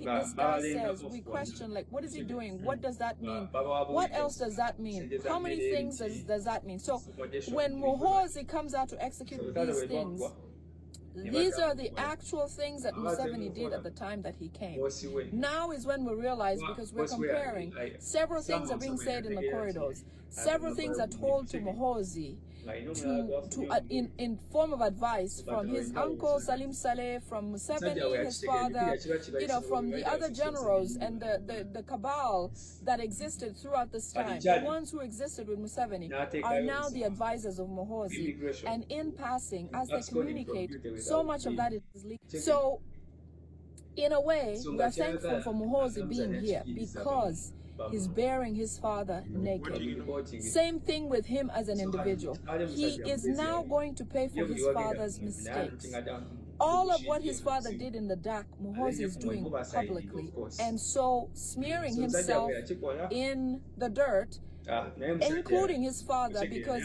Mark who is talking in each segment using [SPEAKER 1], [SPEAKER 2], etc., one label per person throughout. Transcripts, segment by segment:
[SPEAKER 1] this guy says, we question, like, what is he doing? What does that mean? What else does that mean? How many things does that mean? So when Muhoozi comes out to execute these things, these are the actual things that Museveni did at the time that he came. Now is when we realize, because we're comparing, several things are being said in the corridors. Several things are told to Muhoozi in form of advice from his uncle Salim Saleh, from Museveni, his father, from the other generals and the cabal that existed throughout this time. The ones who existed with Museveni are now the advisors of Muhoozi. And in passing, as they communicate, so much of that is leaked. So, in a way, we are thankful for Muhoozi being here because he's bearing his father naked. Same thing with him as an individual. He is now going to pay for his father's mistakes. All of what his father did in the dark, Muhoozi is doing publicly. And so, smearing himself in the dirt, including his father, because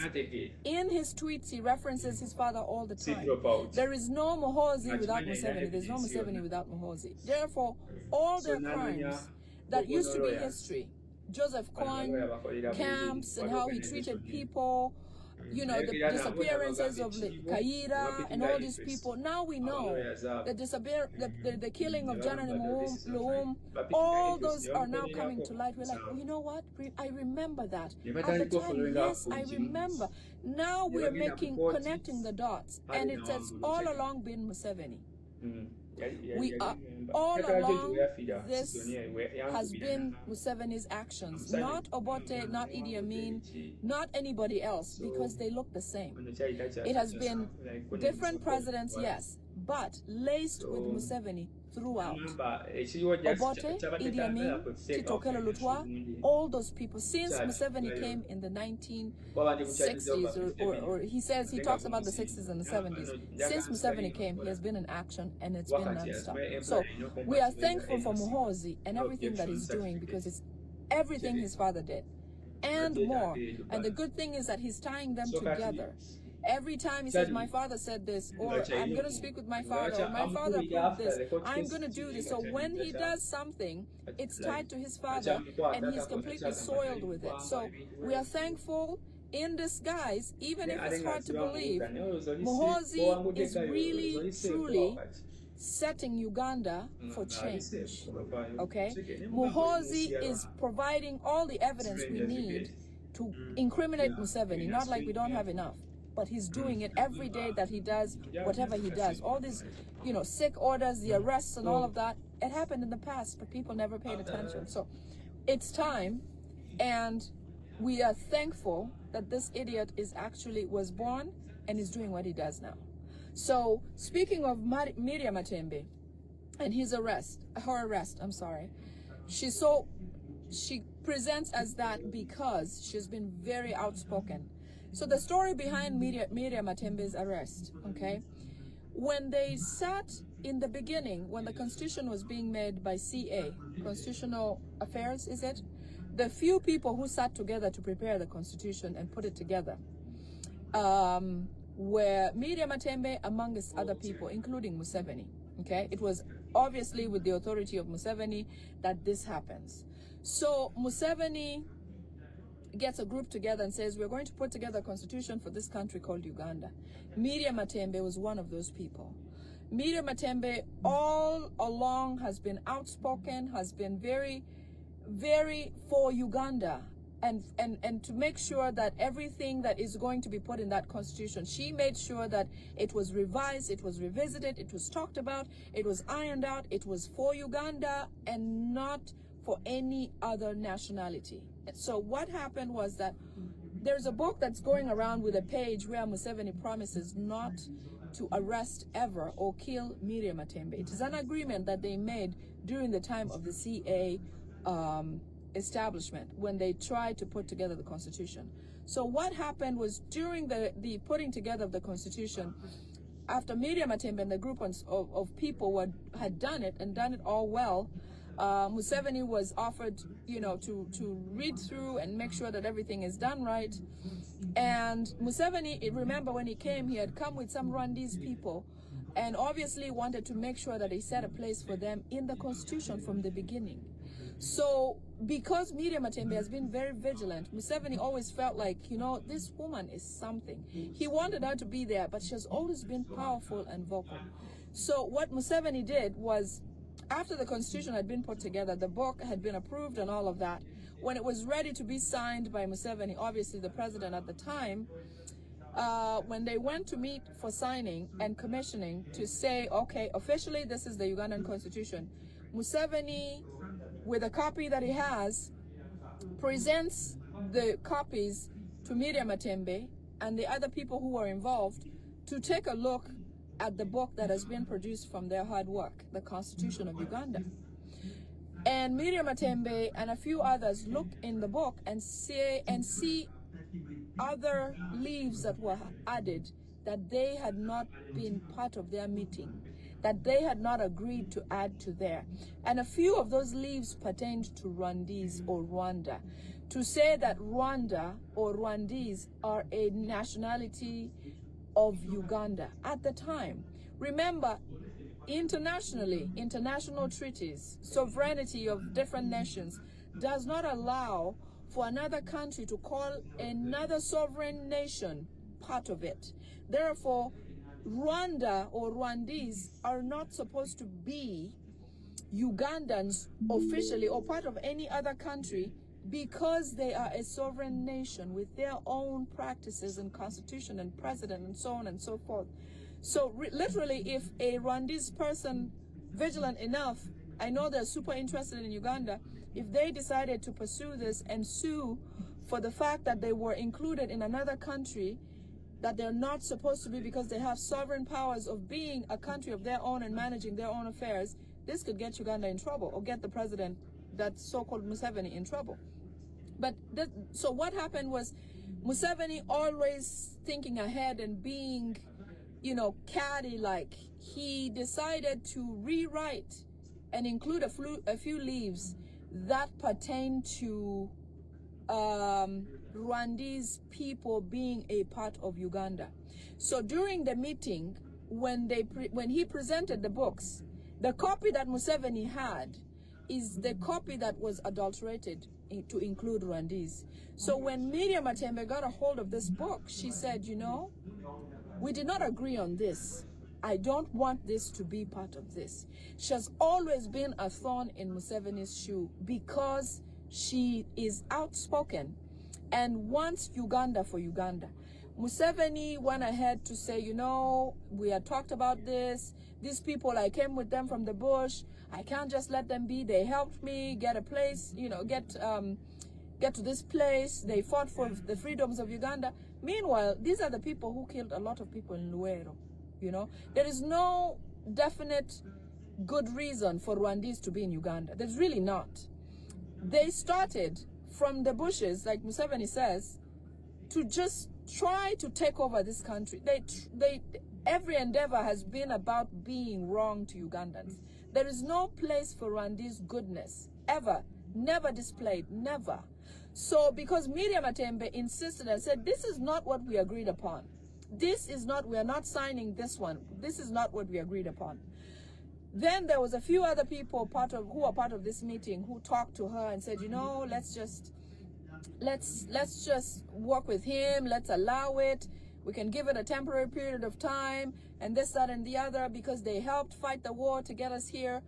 [SPEAKER 1] in his tweets he references his father all the time. There is no Muhoozi without Museveni. There's no Museveni without Muhoozi. Therefore, all their crimes that used to be history, Joseph Kony, camps, and how he treated people, the disappearances of Kaira and all these people. Now we know the killing of Janani Luum, all those are now coming to light. We're like, you know what? I remember that. At the time, yes, I remember. Now we're connecting the dots, and it has all along been Museveni. We are all along, this has been Museveni's actions, not Obote, not Idi Amin, not anybody else, because they look the same. It has been different presidents, yes, but laced with Museveni throughout. Obote, Idi Amin, Tito Okello Lutwa, all those people, since Museveni came in the 1960s, or he talks about the 60s and the 70s. Since Museveni came, he has been in action, and it's been non-stop. So we are thankful for Muhoozi and everything that he's doing, because it's everything his father did and more. And the good thing is that he's tying them together. Every time he says, my father said this, or I'm going to speak with my father, or my father approved this, I'm going to do this. So when he does something, it's tied to his father, and he's completely soiled with it. So we are thankful in disguise, even if it's hard to believe. Muhoozi is really, truly setting Uganda for change. Okay? Muhoozi is providing all the evidence we need to incriminate Museveni, not like we don't have enough. But he's doing it every day that he does whatever he does. All these, sick orders, the arrests and all of that, it happened in the past, but people never paid attention. So it's time, and we are thankful that this idiot was born and is doing what he does now. So speaking of Miriam Matembe and her arrest, she presents as that because she's been very outspoken. So the story behind Miriam Matembe's arrest, okay? When they sat in the beginning, when the Constitution was being made by CA, Constitutional Affairs, is it? The few people who sat together to prepare the Constitution and put it together were Miriam Matembe, amongst other people, including Museveni, okay? It was obviously with the authority of Museveni that this happens. So Museveni gets a group together and says, we're going to put together a constitution for this country called Uganda. Miriam Matembe was one of those people. Miriam Matembe all along has been outspoken, has been very, very for Uganda, and to make sure that everything that is going to be put in that constitution, she made sure that it was revised, it was revisited, it was talked about, it was ironed out, it was for Uganda and not for any other nationality. So what happened was that there's a book that's going around with a page where Museveni promises not to arrest ever or kill Miriam Matembe. It is an agreement that they made during the time of the CA establishment when they tried to put together the Constitution. So what happened was during the putting together of the Constitution, after Miriam Matembe and the group of people had done it and done it all well, Museveni was offered, to read through and make sure that everything is done right. And Museveni, remember when he came, he had come with some Rwandese people and obviously wanted to make sure that they set a place for them in the constitution from the beginning. So because Miriam Matembe has been very vigilant, Museveni always felt like, you know, this woman is something. He wanted her to be there, but she has always been powerful and vocal. So what Museveni did was, after the constitution had been put together, the book had been approved and all of that, when it was ready to be signed by Museveni, obviously the president at the time, when they went to meet for signing and commissioning to say, okay, officially this is the Ugandan constitution, Museveni, with a copy that he has, presents the copies to Miriam Matembe and the other people who were involved to take a look at the book that has been produced from their hard work, the Constitution of Uganda. And Miriam Matembe and a few others look in the book and see other leaves that were added that they had not been part of their meeting, that they had not agreed to add to there. And a few of those leaves pertained to Rwandese or Rwanda, to say that Rwanda or Rwandese are a nationality of Uganda at the time. Remember, internationally, international treaties, sovereignty of different nations does not allow for another country to call another sovereign nation part of it. Therefore, Rwanda or Rwandese are not supposed to be Ugandans officially or part of any other country, because they are a sovereign nation with their own practices and constitution and president and so on and so forth. So literally, if a Rwandese person vigilant enough, I know they're super interested in Uganda, if they decided to pursue this and sue for the fact that they were included in another country that they're not supposed to be because they have sovereign powers of being a country of their own and managing their own affairs, this could get Uganda in trouble or get the president, that so-called Museveni, in trouble. But so what happened was Museveni, always thinking ahead and being, you know, caddy-like, he decided to rewrite and include a few leaves that pertain to Rwandese people being a part of Uganda. So during the meeting, when he presented the books, the copy that Museveni had is the copy that was adulterated to include Rwandese. So when Miriam Matembe got a hold of this book, she said, you know, we did not agree on this. I don't want this to be part of this. She has always been a thorn in Museveni's shoe because she is outspoken and wants Uganda for Uganda. Museveni went ahead to say, you know, we had talked about this. These people, I came with them from the bush. I can't just let them be. They helped me get a place, you know, get to this place. They fought for the freedoms of Uganda. Meanwhile, these are the people who killed a lot of people in Luero, you know. There is no definite good reason for Rwandese to be in Uganda. There's really not. They started from the bushes, like Museveni says, to just try to take over this country. Every endeavor has been about being wrong to Ugandans. There is no place for Rwandese goodness, ever, never displayed, never. So because Miriam Matembe insisted and said, this is not what we agreed upon. This is not, we are not signing this one. This is not what we agreed upon. Then there was a few other people who were part of this meeting who talked to her and said, you know, let's just work with him. Let's allow it. We can give it a temporary period of time and this, that, and the other, because they helped fight the war to get us here.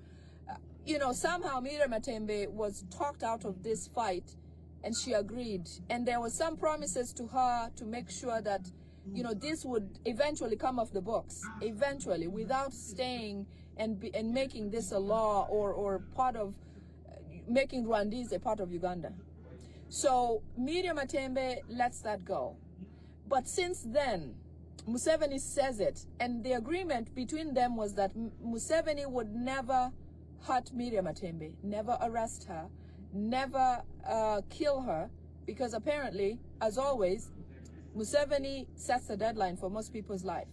[SPEAKER 1] You know, somehow Miriam Matembe was talked out of this fight and she agreed. And there was some promises to her to make sure that, you know, this would eventually come off the books, eventually, without staying and making this a law or part of making Rwandese a part of Uganda. So Miriam Matembe lets that go. But since then, Museveni says it, and the agreement between them was that Museveni would never hurt Miriam Matembe, never arrest her, never kill her, because apparently, as always, Museveni sets the deadline for most people's life.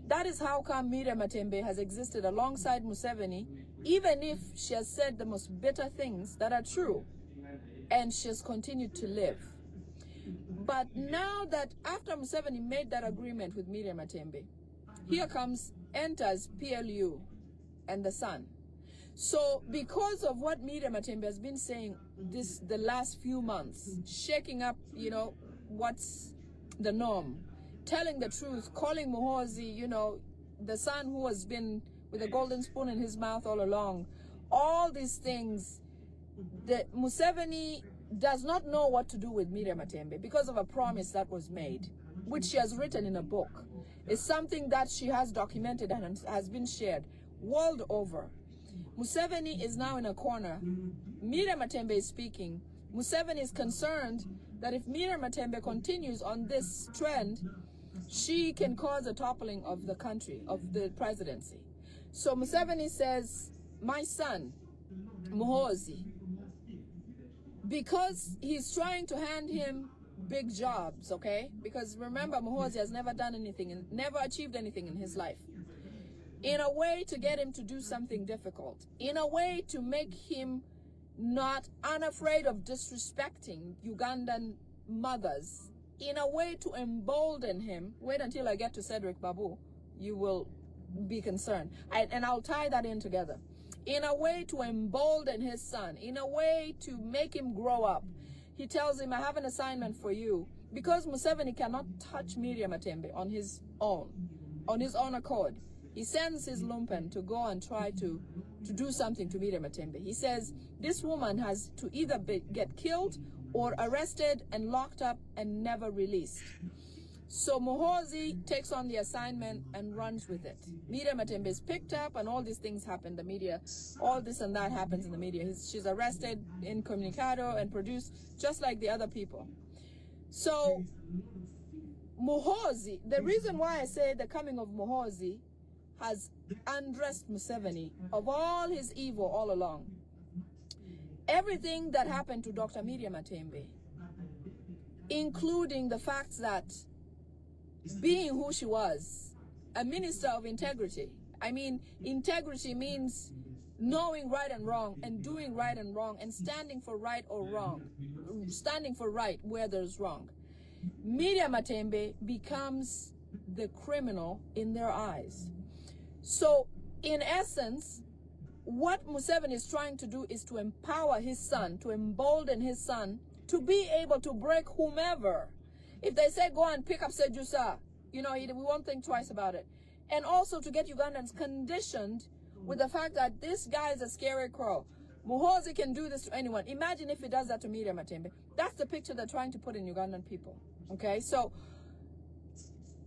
[SPEAKER 1] That is how come Miriam Matembe has existed alongside Museveni, even if she has said the most bitter things that are true, and she has continued to live. But now that after Museveni made that agreement with Miriam Matembe, here comes enters PLU and the Sun. So because of what Miriam Matembe has been saying the last few months, shaking up, you know, what's the norm, telling the truth, calling Muhoozi, you know, the son who has been with a golden spoon in his mouth all along, all these things, that Museveni does not know what to do with Miriam Matembe because of a promise that was made, which she has written in a book. It's something that she has documented and has been shared world over. Museveni is now in a corner. Miriam Matembe is speaking. Museveni is concerned that if Miriam Matembe continues on this trend, she can cause a toppling of the country, of the presidency. So Museveni says, my son, Muhoozi, because he's trying to hand him big jobs, okay? Because remember, Muhoozi has never done anything and never achieved anything in his life. In a way to get him to do something difficult, in a way to make him not unafraid of disrespecting Ugandan mothers, in a way to embolden him. Wait until I get to Cedric Babu, you will be concerned. And I'll tie that in together. In a way to embolden his son, in a way to make him grow up. He tells him, I have an assignment for you. Because Museveni cannot touch Miriam Matembe on his own accord. He sends his lumpen to go and try to do something to Miriam Matembe. He says, this woman has to either get killed or arrested and locked up and never released. So Muhoozi takes on the assignment and runs with it. Miriam Matembe is picked up and all these things happen. The media, all this and that happens in the media. She's arrested, incommunicado, and produced just like the other people. So Muhoozi, the reason why I say the coming of Muhoozi has undressed Museveni of all his evil all along. Everything that happened to Dr. Miriam Matembe, including the fact that being who she was, a minister of integrity. I mean, integrity means knowing right and wrong and doing right and wrong and standing for right or wrong, standing for right where there's wrong. Miriam Matembe becomes the criminal in their eyes. So, in essence, what Museveni is trying to do is to empower his son, to embolden his son, to be able to break whomever. If they say, go and pick up Sejusa, you know, we won't think twice about it. And also to get Ugandans conditioned with the fact that this guy is a scary crow. Muhoozi can do this to anyone. Imagine if he does that to Miriam Matembe. That's the picture they're trying to put in Ugandan people. Okay, so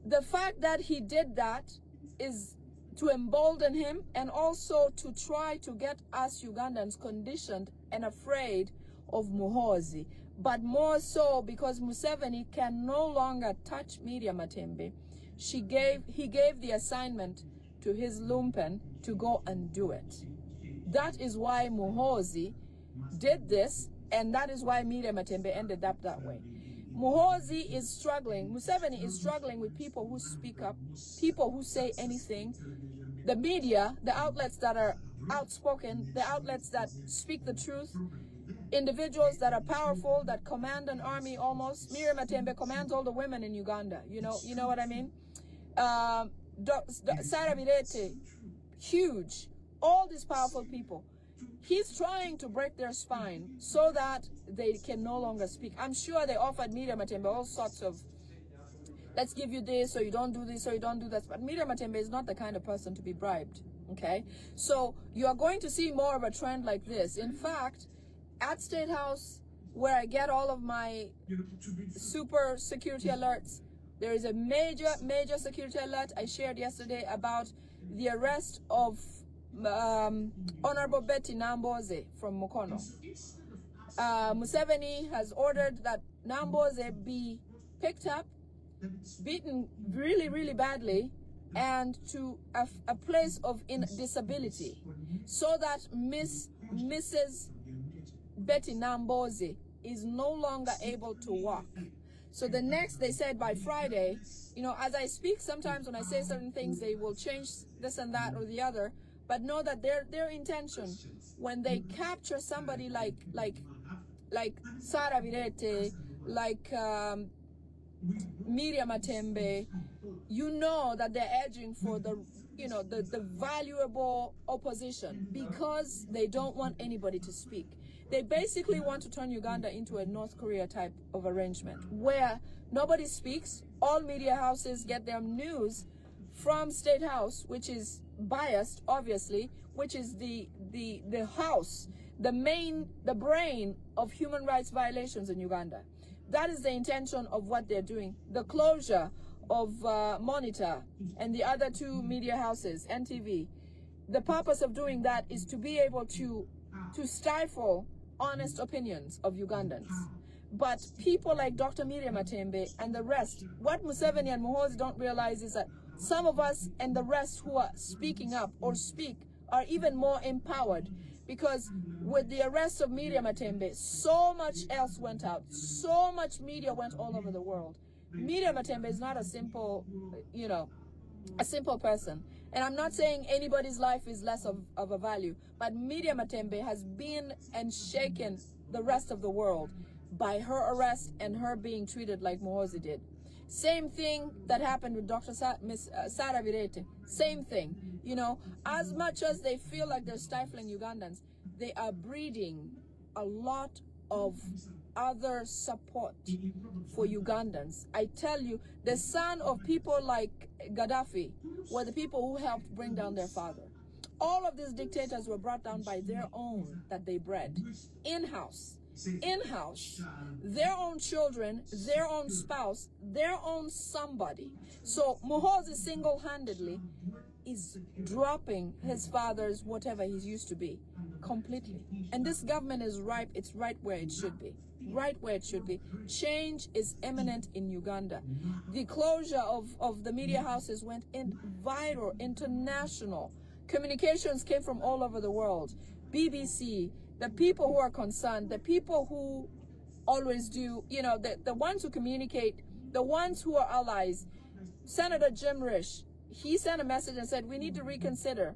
[SPEAKER 1] the fact that he did that is to embolden him and also to try to get us Ugandans conditioned and afraid of Muhoozi. But more so because Museveni can no longer touch Miriam Matembe. He gave the assignment to his lumpen to go and do it. That is why Muhoozi did this, and that is why Miriam Matembe ended up that way. Muhoozi is struggling, Museveni is struggling with people who speak up, people who say anything. The media, the outlets that are outspoken, the outlets that speak the truth, individuals that are powerful, that command an army almost. Miriam Matembe commands all the women in Uganda, you know what I mean? Sarah Birete, huge. All these powerful people. He's trying to break their spine so that they can no longer speak. I'm sure they offered Miriam Matembe all sorts of, let's give you this, so you don't do this, so you don't do that. But Miriam Matembe is not the kind of person to be bribed, okay? So you are going to see more of a trend like this. In fact, at State House, where I get all of my super security alerts, there is a major security alert I shared yesterday about the arrest of Honorable Betty Namboze from Mukono. Museveni has ordered that Namboze be picked up, beaten really, really badly, and to a place of disability, so that Mrs. Betty Namboze is no longer able to walk. So the next, they said by Friday, you know, as I speak, sometimes when I say certain things, they will change this and that or the other, but know that their intention, when they capture somebody like Sarah Birete, like Miriam Matembe, you know that they're edging for the the valuable opposition, because they don't want anybody to speak. They basically want to turn Uganda into a North Korea type of arrangement where nobody speaks. All media houses get their news from State House, which is biased, obviously, which is the house, the brain of human rights violations in Uganda. That is the intention of what they're doing. The closure of Monitor and the other two media houses, NTV. The purpose of doing that is to be able to stifle honest opinions of Ugandans. But people like Dr. Miriam Matembe and the rest, what Museveni and Muhoozi don't realize is that some of us and the rest who are speaking up or speak are even more empowered, because with the arrest of Miriam Matembe, so much else went out. So much media went all over the world. Miriam Matembe is not a simple, a simple person. And I'm not saying anybody's life is less of a value, but Miriam Matembe has been and shaken the rest of the world by her arrest and her being treated like Muhoozi did. Same thing that happened with Dr. Miss Sarah Virete. Same thing. As much as they feel like they're stifling Ugandans, they are breeding a lot of other support for Ugandans. I tell you, the son of people like Gaddafi were the people who helped bring down their father. All of these dictators were brought down by their own that they bred in-house. In-house, their own children, their own spouse, their own somebody. So Muhoozi single-handedly is dropping his father's whatever he's used to be completely. And this government is ripe. It's right where it should be. Right where it should be. Change is imminent in Uganda. The closure of the media houses went viral, international. Communications came from all over the world. BBC, the people who are concerned, the people who always do, the ones who communicate, the ones who are allies. Senator Jim Risch, he sent a message and said, we need to reconsider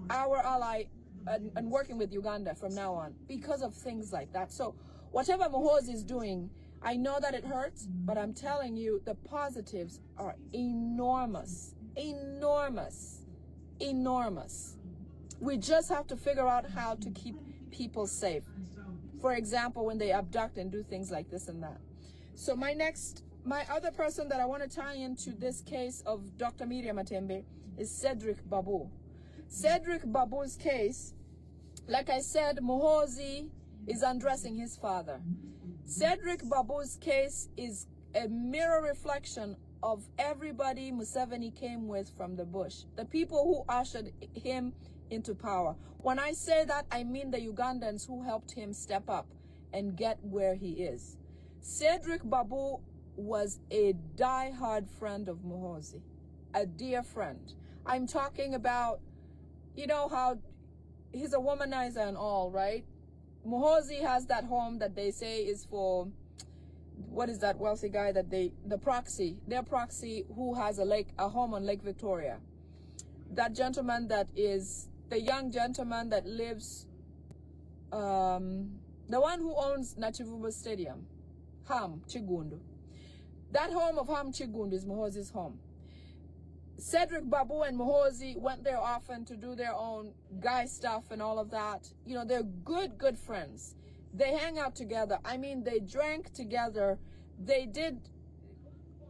[SPEAKER 1] our ally and working with Uganda from now on because of things like that. So whatever Muhoozi is doing, I know that it hurts, but I'm telling you, the positives are enormous, enormous, enormous. We just have to figure out how to keep people safe. For example, when they abduct and do things like this and that. So my other person that I want to tie into this case of Dr. Miriam Matembe is Cedric Babu. Cedric Babu's case, like I said, Muhoozi is undressing his father. Cedric Babu's case is a mirror reflection of everybody Museveni came with from the bush. The people who ushered him into power. When I say that, I mean the Ugandans who helped him step up and get where he is. Cedric Babu was a die-hard friend of Muhoozi, a dear friend. I'm talking about, how he's a womanizer and all, right? Muhoozi has that home that they say is for, what is that wealthy guy that their proxy who has a home on Lake Victoria. That gentleman that is the young gentleman that lives, the one who owns Nachivuba Stadium, Ham Chigundu. That home of Ham Chigundu is Muhoozi's home. Cedric Babu and Muhoozi went there often to do their own guy stuff and all of that. They're good friends. They hang out together. I mean, they drank together. They did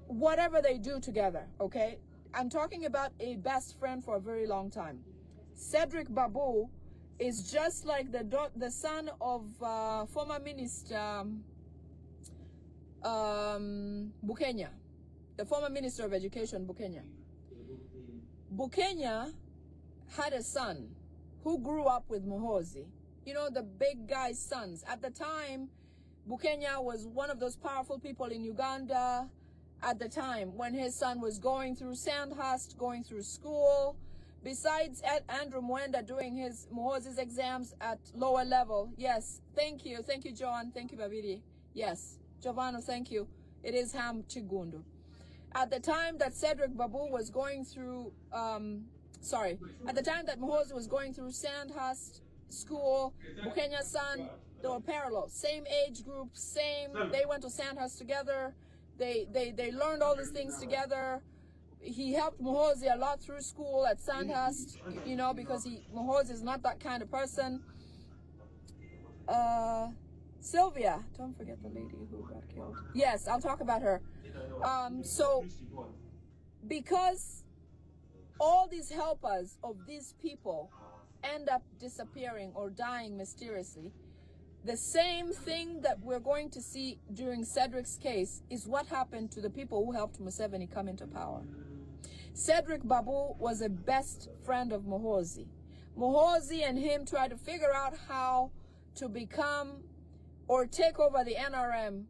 [SPEAKER 1] whatever they do together, okay? I'm talking about a best friend for a very long time. Cedric Babu is just like the son of former minister Bukenya, the former minister of education, Bukenya. Bukenya had a son who grew up with Muhoozi. The big guy's sons. At the time, Bukenya was one of those powerful people in Uganda at the time when his son was going through Sandhurst, going through school. Besides Andrew Mwenda doing his Muhoozi's exams at lower level. Yes, thank you, Joan. Thank you, Babidi. Yes, Giovanni, thank you. It is Ham Chigundu. At the time that Cedric Babu was going through, at the time that Muhoozi was going through Sandhurst school, Bukenya's son, they were parallel, same age group, they went to Sandhurst together, they learned all these things together. he helped Muhoozi a lot through school at Sandhurst, you know, because Muhoozi is not that kind of person. Sylvia, don't forget the lady who got killed. Yes, I'll talk about her. So because all these helpers of these people end up disappearing or dying mysteriously, the same thing that we're going to see during Cedric's case is what happened to the people who helped Museveni come into power. Cedric Babu was a best friend of Muhoozi. Muhoozi and him tried to figure out how to become or take over the NRM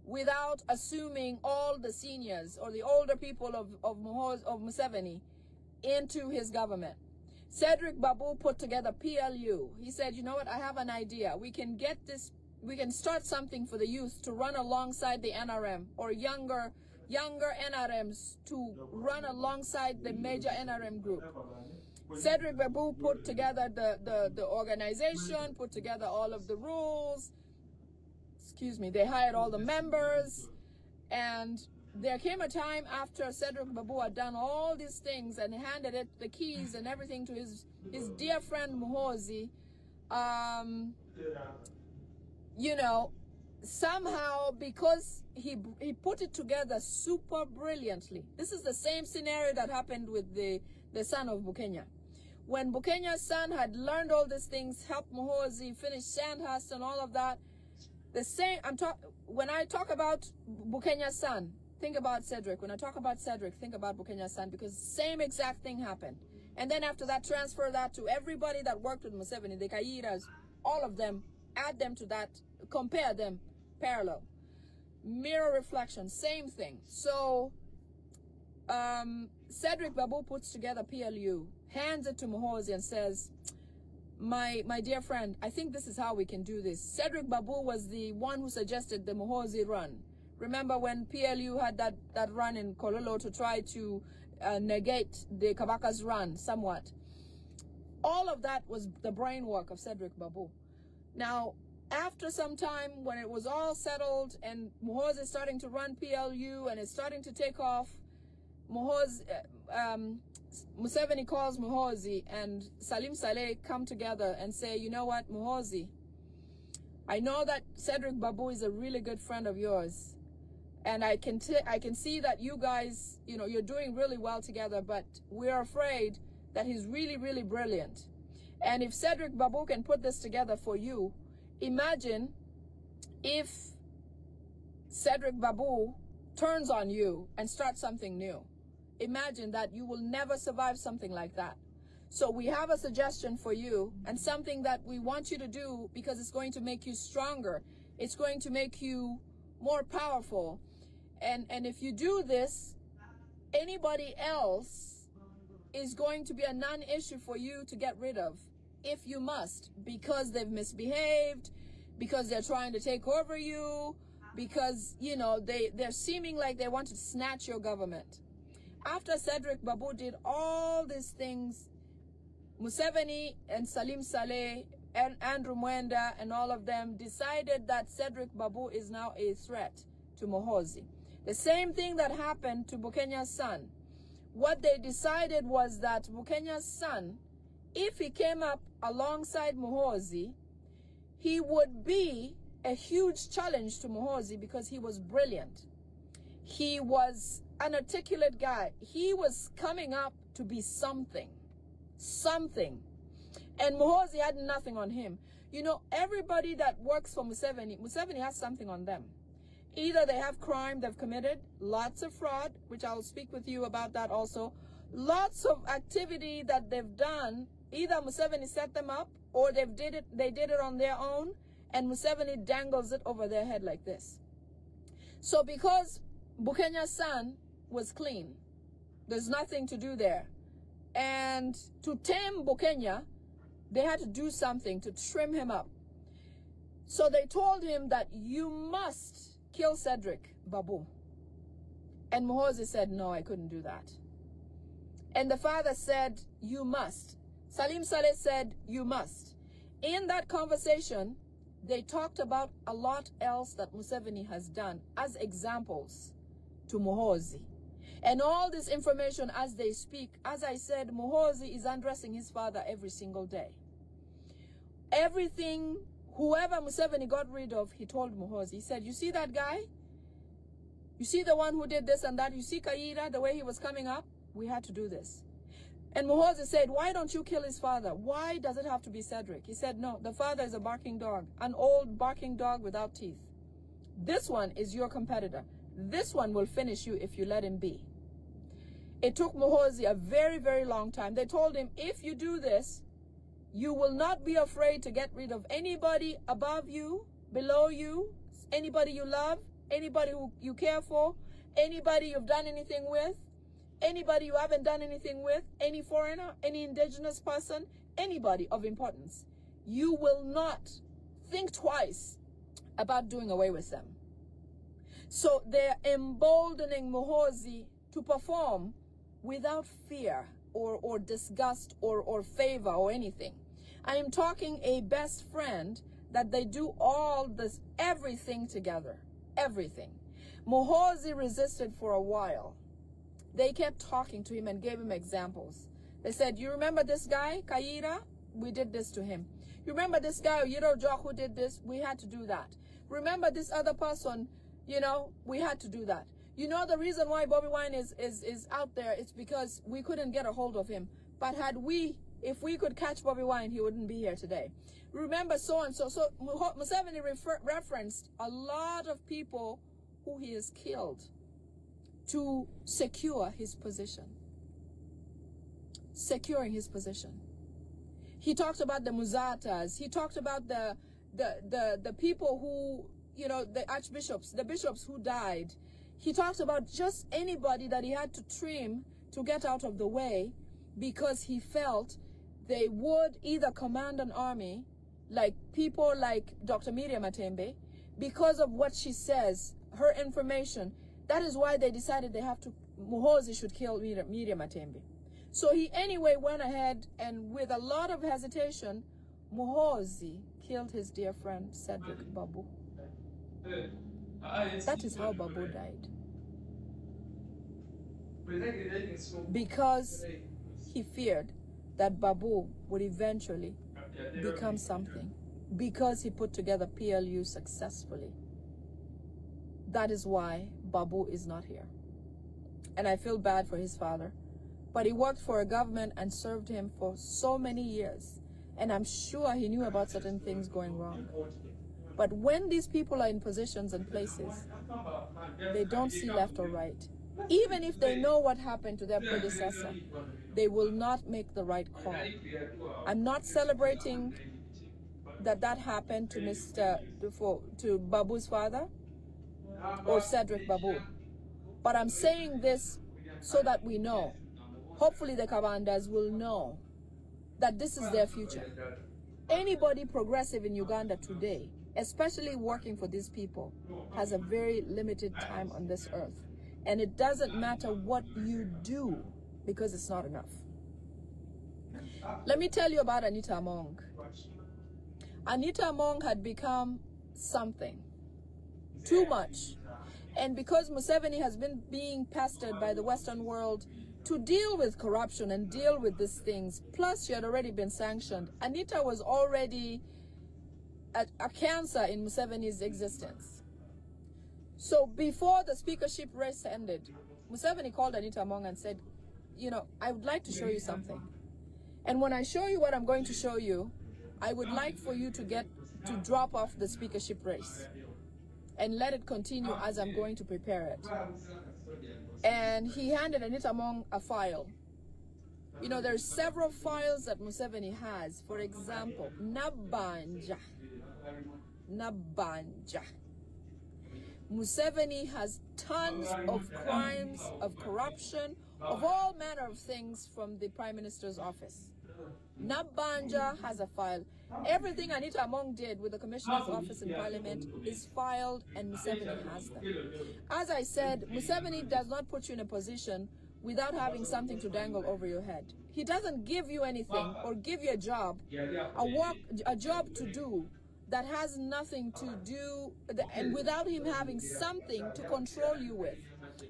[SPEAKER 1] without assuming all the seniors or the older people of Museveni into his government. Cedric Babu put together PLU. He said, you know what, I have an idea. We can start something for the youth to run alongside the NRM, or younger NRMs to run alongside the major NRM group. Cedric Babu put together the organization, put together all of the rules. Excuse me, they hired all the members, and there came a time after Cedric Babu had done all these things and handed it the keys and everything to his dear friend Muhoozi. You know, somehow, because he put it together super brilliantly. This is the same scenario that happened with the son of Bukenya. When Bukenya's son had learned all these things, helped Muhoozi finish Sandhurst and all of that, the same, when I talk about Bukenya's son, think about Cedric. When I talk about Cedric, think about Bukenya's son, because same exact thing happened. And then after that, transfer that to everybody that worked with Museveni, the Kairas, all of them, add them to that, compare them, parallel. Mirror reflection, same thing. So, Cedric Babu puts together PLU, hands it to Muhoozi and says, my dear friend, I think this is how we can do this. Cedric Babu was the one who suggested the Muhoozi run. Remember when PLU had that run in Kololo to try to negate the Kabaka's run somewhat? All of that was the brain work of Cedric Babu. Now, after some time, when it was all settled and Muhoozi is starting to run PLU and it's starting to take off, Museveni calls Muhoozi and Salim Saleh come together and say, you know what, Muhoozi, I know that Cedric Babu is a really good friend of yours, and I can see that you guys, you know, you're doing really well together, but we're afraid that he's really, really brilliant. And if Cedric Babu can put this together for you, imagine if Cedric Babu turns on you and starts something new. Imagine that you will never survive something like that. So we have a suggestion for you, and something that we want you to do, because it's going to make you stronger. It's going to make you more powerful. And if you do this, anybody else is going to be a non-issue for you to get rid of, if you must, because they've misbehaved, because they're trying to take over you, because, you know, they're seeming like they want to snatch your government. After Cedric Babu did all these things, Museveni and Salim Saleh and Andrew Mwenda and all of them decided that Cedric Babu is now a threat to Muhoozi. The same thing that happened to Bukenya's son. What they decided was that Bukenya's son, if he came up alongside Muhoozi, he would be a huge challenge to Muhoozi because he was brilliant. He was an articulate guy. He was coming up to be something. And Muhoozi had nothing on him. You know, everybody that works for Museveni has something on them. Either they have crime they've committed, lots of fraud, which I'll speak with you about that also, lots of activity that they've done. Either Museveni set them up, or they did it on their own, and Museveni dangles it over their head like this. So because Bukenya's son was clean, there's nothing to do there. And to tame Bukenya, they had to do something to trim him up. So they told him that you must kill Cedric Babu. And Muhoozi said, no, I couldn't do that. And the father said, you must. Salim Saleh said, you must. In that conversation, they talked about a lot else that Museveni has done as examples to Muhoozi. And all this information as they speak, as I said, Muhoozi is undressing his father every single day. Everything, whoever Museveni got rid of, he told Muhoozi. He said, you see that guy? You see the one who did this and that? You see Kaira, the way he was coming up? We had to do this. And Muhoozi said, why don't you kill his father? Why does it have to be Cedric? He said, no, the father is a barking dog, an old barking dog without teeth. This one is your competitor. This one will finish you if you let him be. It took Muhoozi a very, very long time. They told him, if you do this, you will not be afraid to get rid of anybody above you, below you, anybody you love, anybody who you care for, anybody you've done anything with, anybody you haven't done anything with, any foreigner, any indigenous person, anybody of importance. You will not think twice about doing away with them. So they're emboldening Muhoozi to perform without fear or disgust or favor or anything. I am talking a best friend that they do all this, everything together, everything. Muhoozi resisted for a while. They kept talking to him and gave him examples. They said, you remember this guy, Kaira? We did this to him. You remember this guy, Yiro Jock, who did this? We had to do that. Remember this other person, you know, we had to do that. You know, the reason why Bobby Wine is out there, it's because we couldn't get a hold of him. But if we could catch Bobby Wine, he wouldn't be here today. Remember so-and-so. So Museveni referenced a lot of people who he has killed to secure his position. Securing his position. He talked about the Muzatas. He talked about the people who, you know, the archbishops, the bishops who died. He talked about just anybody that he had to trim to get out of the way because he felt they would either command an army, like people like Dr. Miriam Matembe, because of what she says, her information. That is why they decided they have to, Muhoozi should kill Miriam Matembe. So he anyway went ahead and with a lot of hesitation, Muhoozi killed his dear friend Cedric Babu. That is how Babu died. Because he feared that Babu would eventually become something. Because he put together PLU successfully. That is why Babu is not here. And I feel bad for his father. But he worked for a government and served him for so many years. And I'm sure he knew about certain things going wrong. But when these people are in positions and places, they don't see left or right. Even if they know what happened to their predecessor, they will not make the right call. I'm not celebrating that happened to Babu's father or Cedric Babu. But I'm saying this so that we know. Hopefully the Kabandas will know that this is their future. Anybody progressive in Uganda today, especially working for these people, has a very limited time on this earth. And it doesn't matter what you do, because it's not enough. Let me tell you about Anita Among. Anita Among had become something. Too much. And because Museveni has been being pestered by the Western world to deal with corruption and deal with these things, plus she had already been sanctioned, Anita was already a cancer in Museveni's existence. So before the speakership race ended, Museveni called Anita Among and said, you know, I would like to show you something. And when I show you what I'm going to show you, I would like for you to drop off the speakership race and let it continue as I'm going to prepare it. And he handed Anita Among a file. You know, there's several files that Museveni has. For example, Nabanja. Museveni has tons of crimes, of corruption, of all manner of things from the Prime Minister's office. Nabanja has a file. Everything Anita Among did with the Commissioner's office in Parliament is filed, and Museveni has them. As I said, Museveni does not put you in a position without having something to dangle over your head. He doesn't give you anything or give you a job, a job to do that has nothing to do, and without him having something to control you with.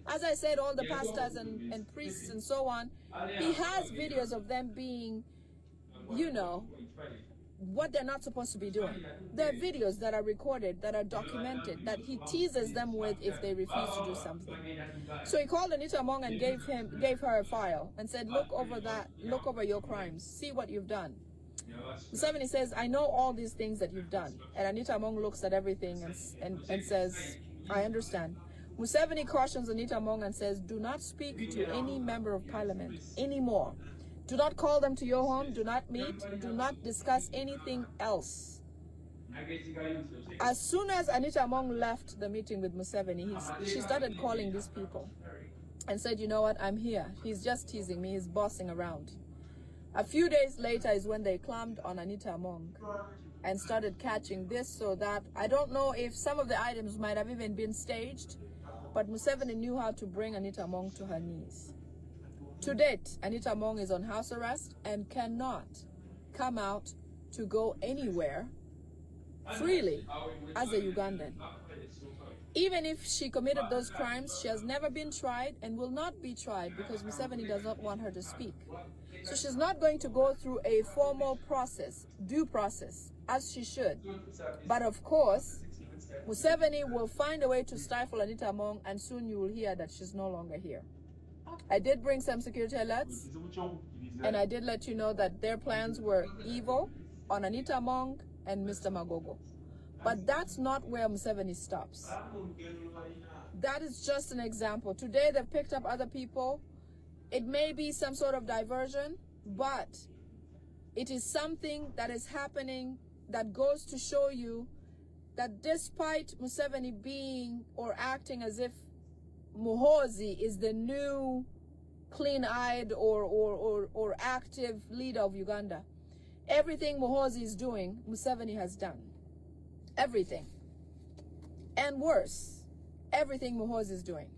[SPEAKER 1] As I said, all the pastors and priests and so on, he has videos of them being, you know, what they're not supposed to be doing. There are videos that are recorded, that are documented, that he teases them with if they refuse to do something. So he called Anita Among and gave her a file and said, look over that, look over your crimes, see what you've done. Museveni says, I know all these things that you've done. And Anita Among looks at everything and says, I understand. Museveni cautions Anita Among and says, do not speak to any member of parliament anymore. Do not call them to your home. Do not meet. Do not discuss anything else. As soon as Anita Among left the meeting with Museveni, she started calling these people and said, you know what, I'm here. He's just teasing me. He's bossing around. A few days later is when they climbed on Anita Among and started catching this or that. I don't know if some of the items might have even been staged, but Museveni knew how to bring Anita Among to her knees. To date, Anita Among is on house arrest and cannot come out to go anywhere freely as a Ugandan. Even if she committed those crimes, she has never been tried and will not be tried because Museveni does not want her to speak. So she's not going to go through a formal process, due process, as she should. But of course, Museveni will find a way to stifle Anita Among, and soon you will hear that she's no longer here. I did bring some security alerts, and I did let you know that their plans were evil on Anita Among and Mr. Magogo. But that's not where Museveni stops. That is just an example. Today they've picked up other people. It may be some sort of diversion, but it is something that is happening that goes to show you that despite Museveni being or acting as if Muhoozi is the new clean-eyed or active leader of Uganda, everything Muhoozi is doing, Museveni has done. Everything. And worse, everything Muhoozi is doing.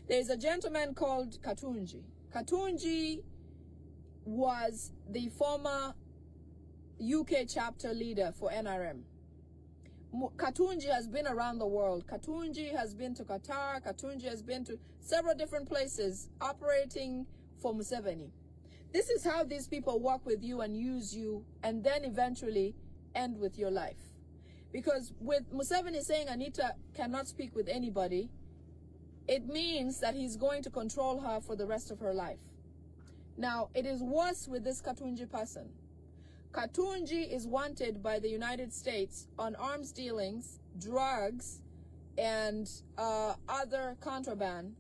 [SPEAKER 1] There's a gentleman called Katunji. Katunji was the former UK chapter leader for NRM. Katunji has been around the world. Katunji has been to Qatar. Katunji has been to several different places operating for Museveni. This is how these people work with you and use you and then eventually end with your life. Because with Museveni saying Anita cannot speak with anybody, it means that he's going to control her for the rest of her life. Now, it is worse with this Katunji person. Katunji is wanted by the United States on arms dealings, drugs, and other contraband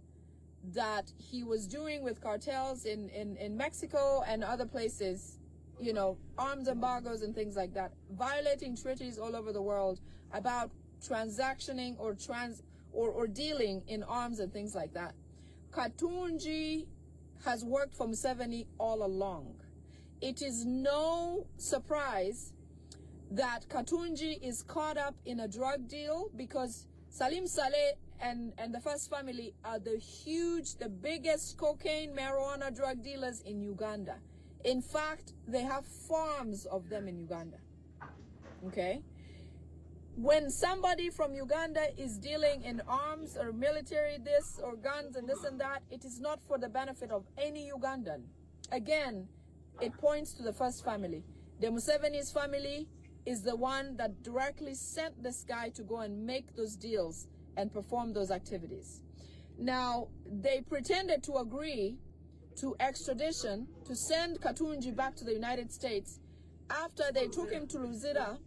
[SPEAKER 1] that he was doing with cartels in Mexico and other places, you know, arms embargoes and things like that, violating treaties all over the world about transactioning or dealing in arms and things like that. Katunji has worked for Museveni all along. It is no surprise that Katunji is caught up in a drug deal because Salim Saleh and the First Family are the biggest cocaine, marijuana drug dealers in Uganda. In fact, they have farms of them in Uganda. Okay? When somebody from Uganda is dealing in arms or military this or guns and this and that, it is not for the benefit of any Ugandan. Again, it points to the First Family. The Museveni's family is the one that directly sent this guy to go and make those deals and perform those activities. Now, they pretended to agree to extradition to send Katunji back to the United States after they took him to Luzira.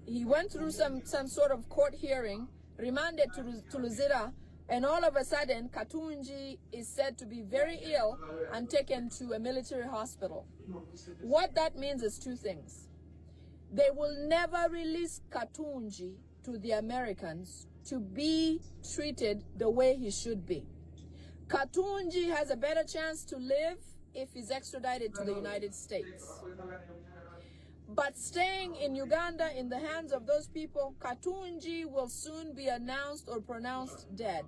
[SPEAKER 1] He went through some sort of court hearing, remanded to Luzira, and all of a sudden, Katunji is said to be very ill and taken to a military hospital. What that means is two things. They will never release Katunji to the Americans to be treated the way he should be. Katunji has a better chance to live if he's extradited to the United States. But staying in Uganda in the hands of those people, Katunji will soon be announced or pronounced dead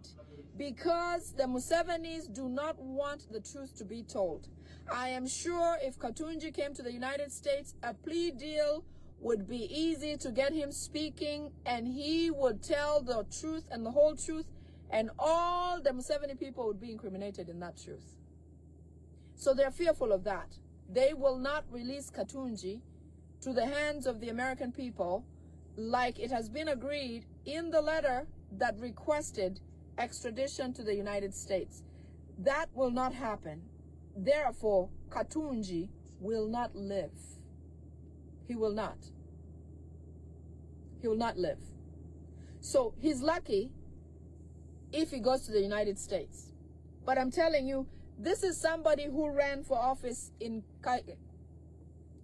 [SPEAKER 1] because the Musevenis do not want the truth to be told. I am sure if Katunji came to the United States, a plea deal would be easy to get him speaking and he would tell the truth and the whole truth And all the Museveni people would be incriminated in that truth. So they're fearful of that. They will not release Katunji to the hands of the American people like it has been agreed in the letter that requested extradition to the United States. That will not happen. Therefore, Katunji will not live. He will not. He will not live. So he's lucky if he goes to the United States. But I'm telling you, this is somebody who ran for office in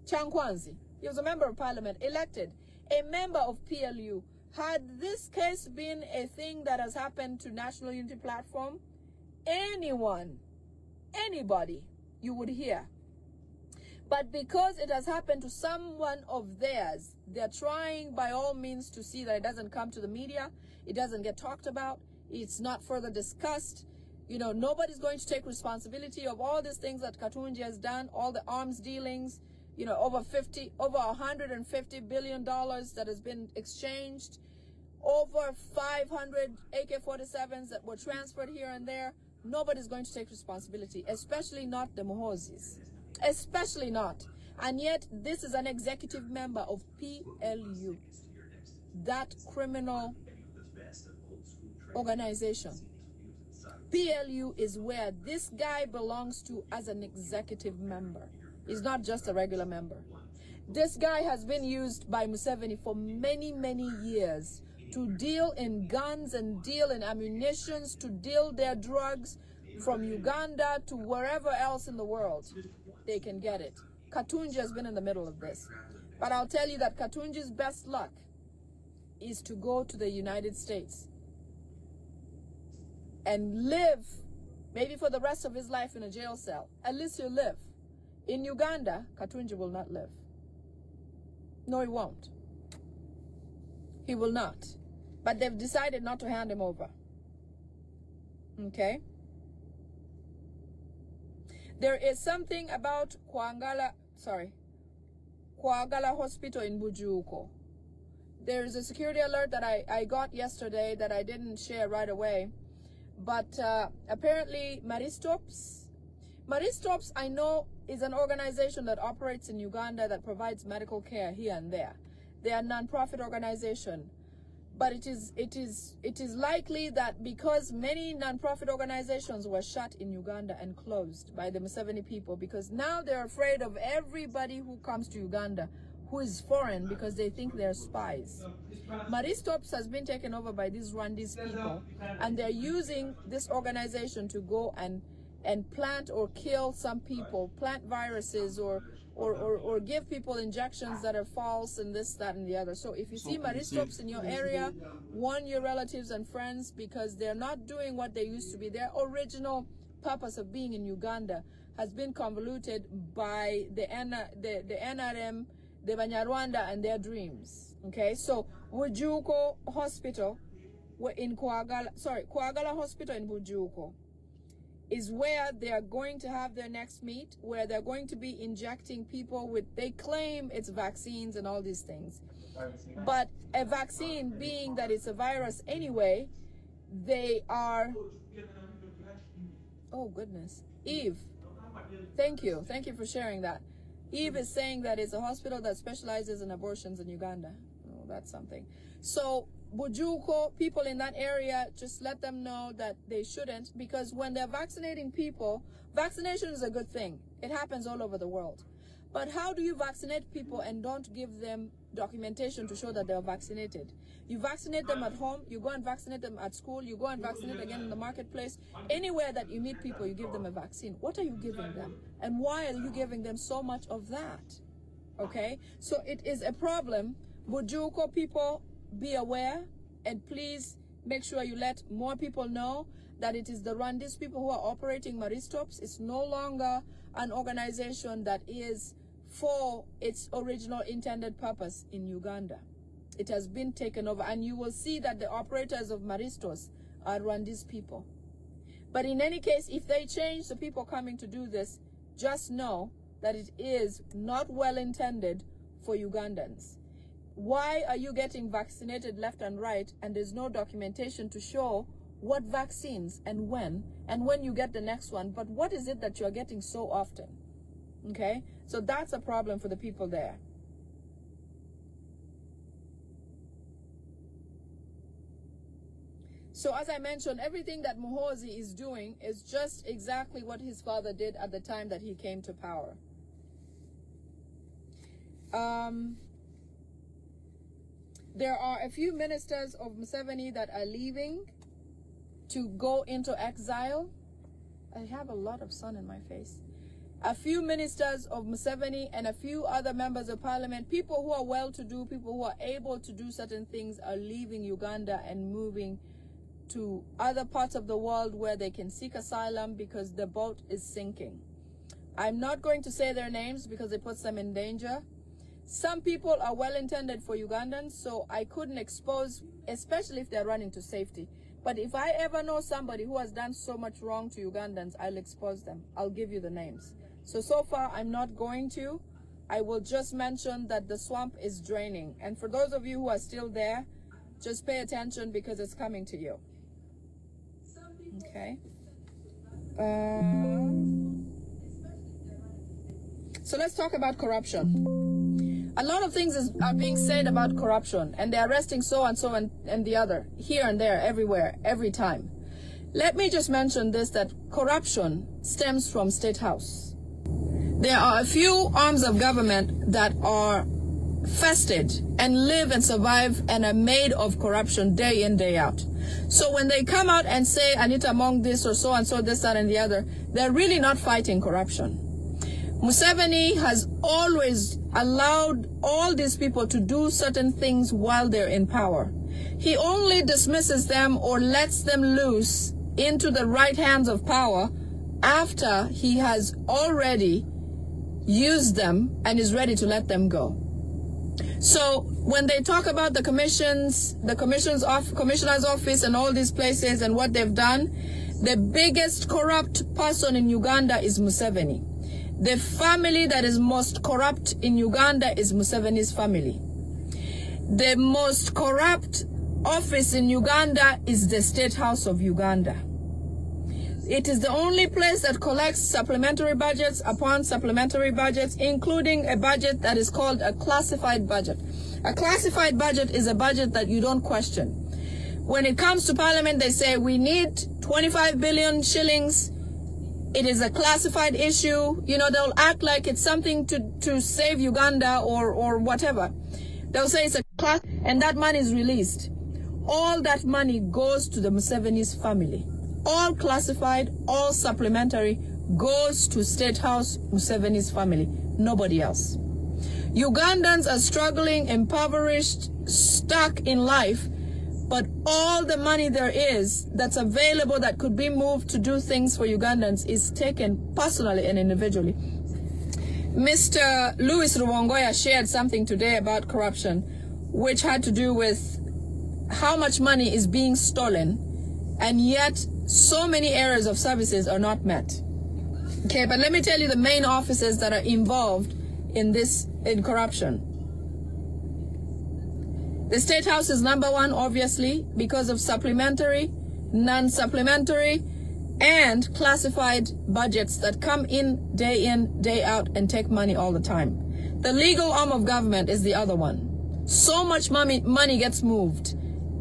[SPEAKER 1] Changkwanzi. He was a member of parliament, elected, a member of PLU. Had this case been a thing that has happened to National Unity Platform, anyone, anybody, you would hear. But because it has happened to someone of theirs, they're trying by all means to see that it doesn't come to the media, it doesn't get talked about, it's not further discussed. You know, nobody's going to take responsibility of all these things that Katunji has done, all the arms dealings, you know, over $150 billion that has been exchanged, over 500 AK-47s that were transferred here and there. Nobody's going to take responsibility, especially not the Muhozis. Especially not. And yet, this is an executive member of PLU, that criminal organization. PLU is where this guy belongs to as an executive member. He's not just a regular member. This guy has been used by Museveni for many, many years to deal in guns and deal in ammunitions, to deal their drugs from Uganda to wherever else in the world they can get it. Katunji has been in the middle of this. But I'll tell you that Katunji's best luck is to go to the United States and live, maybe for the rest of his life in a jail cell. At least he'll live. In Uganda, Katunji will not live. No, he won't. He will not. But they've decided not to hand him over. Okay? There is something about Kwagala Hospital in Bujuko. There is a security alert that I got yesterday that I didn't share right away. But apparently Maristops, I know, is an organization that operates in Uganda that provides medical care here and there. They are a non-profit organization. But it is likely that because many non-profit organizations were shut in Uganda and closed by the Museveni people, because now they're afraid of everybody who comes to Uganda who is foreign because they think they're spies. Maristops has been taken over by these Rwandese people, and they're using this organization to go and plant or kill some people, plant viruses or give people injections that are false and this, that, and the other. So if you see Maristops in your area, warn your relatives and friends, because they're not doing what they used to be. Their original purpose of being in Uganda has been convoluted by the NRM, the Banyarwanda, and their dreams. Okay, so Bujuko Hospital, Kwagala Hospital in Bujuko is where they are going to have their next meet, where they're going to be injecting people with, they claim it's vaccines and all these things. But a vaccine, being that it's a virus anyway, they are, oh goodness, Eve, thank you for sharing that. Eve is saying that it's a hospital that specializes in abortions in Uganda. Oh, that's something. So Bujuko, people in that area, just let them know that they shouldn't, because when they're vaccinating people, vaccination is a good thing. It happens all over the world. But how do you vaccinate people and don't give them documentation to show that they're vaccinated? You vaccinate them at home, you go and vaccinate them at school, you go and vaccinate again in the marketplace. Anywhere that you meet people, you give them a vaccine. What are you giving them? And why are you giving them so much of that? Okay? So it is a problem. Bujuko people, be aware, and please make sure you let more people know that it is the Rwandese people who are operating Maristops. It's no longer an organization that is for its original intended purpose in Uganda. It has been taken over, and you will see that the operators of Maristos are Rwandese people. But in any case, if they change the people coming to do this, just know that it is not well intended for Ugandans. Why are you getting vaccinated left and right and there's no documentation to show what vaccines and when you get the next one, but what is it that you're getting so often? Okay, so that's a problem for the people there. So as I mentioned, everything that Muhoozi is doing is just exactly what his father did at the time that he came to power. There are a few ministers of Museveni that are leaving to go into exile. I have a lot of sun in my face. A few ministers of Museveni and a few other members of parliament, people who are well-to-do, people who are able to do certain things, are leaving Uganda and moving to other parts of the world where they can seek asylum because the boat is sinking. I'm not going to say their names because it puts them in danger. Some people are well-intended for Ugandans, so I couldn't expose, especially if they're running to safety. But if I ever know somebody who has done so much wrong to Ugandans, I'll expose them. I'll give you the names. So far, I'm not going to. I will just mention that the swamp is draining. And for those of you who are still there, just pay attention because it's coming to you. Okay. So let's talk about corruption. A lot of things are being said about corruption, and they're arresting so and so and the other, here and there, everywhere, every time. Let me just mention this, that corruption stems from State House. There are a few arms of government that are fested and live and survive and are made of corruption day in, day out. So when they come out and say Anita Among this or so and so, this, that, and the other, they're really not fighting corruption. Museveni has always allowed all these people to do certain things while they're in power. He only dismisses them or lets them loose into the right hands of power after he has already used them and is ready to let them go. So when they talk about the commissioner's office and all these places and what they've done, the biggest corrupt person in Uganda is Museveni. The family that is most corrupt in Uganda is Museveni's family. The most corrupt office in Uganda is the State House of Uganda. It is the only place that collects supplementary budgets upon supplementary budgets, including a budget that is called a classified budget. A classified budget is a budget that you don't question. When it comes to Parliament, they say we need 25 billion shillings. It is a classified issue. You know, they'll act like it's something to save Uganda or whatever. They'll say it's a class, and that money is released. All that money goes to the Museveni's family. All classified, all supplementary goes to State House, Museveni's family, nobody else. Ugandans are struggling, impoverished, stuck in life, but all the money there is that's available that could be moved to do things for Ugandans is taken personally and individually. Mr. Louis Rubongoya shared something today about corruption, which had to do with how much money is being stolen, and yet so many areas of services are not met. Okay, but let me tell you the main offices that are involved in corruption. The State House is number one, obviously, because of supplementary, non-supplementary, and classified budgets that come in, day out, and take money all the time. The legal arm of government is the other one. So much money gets moved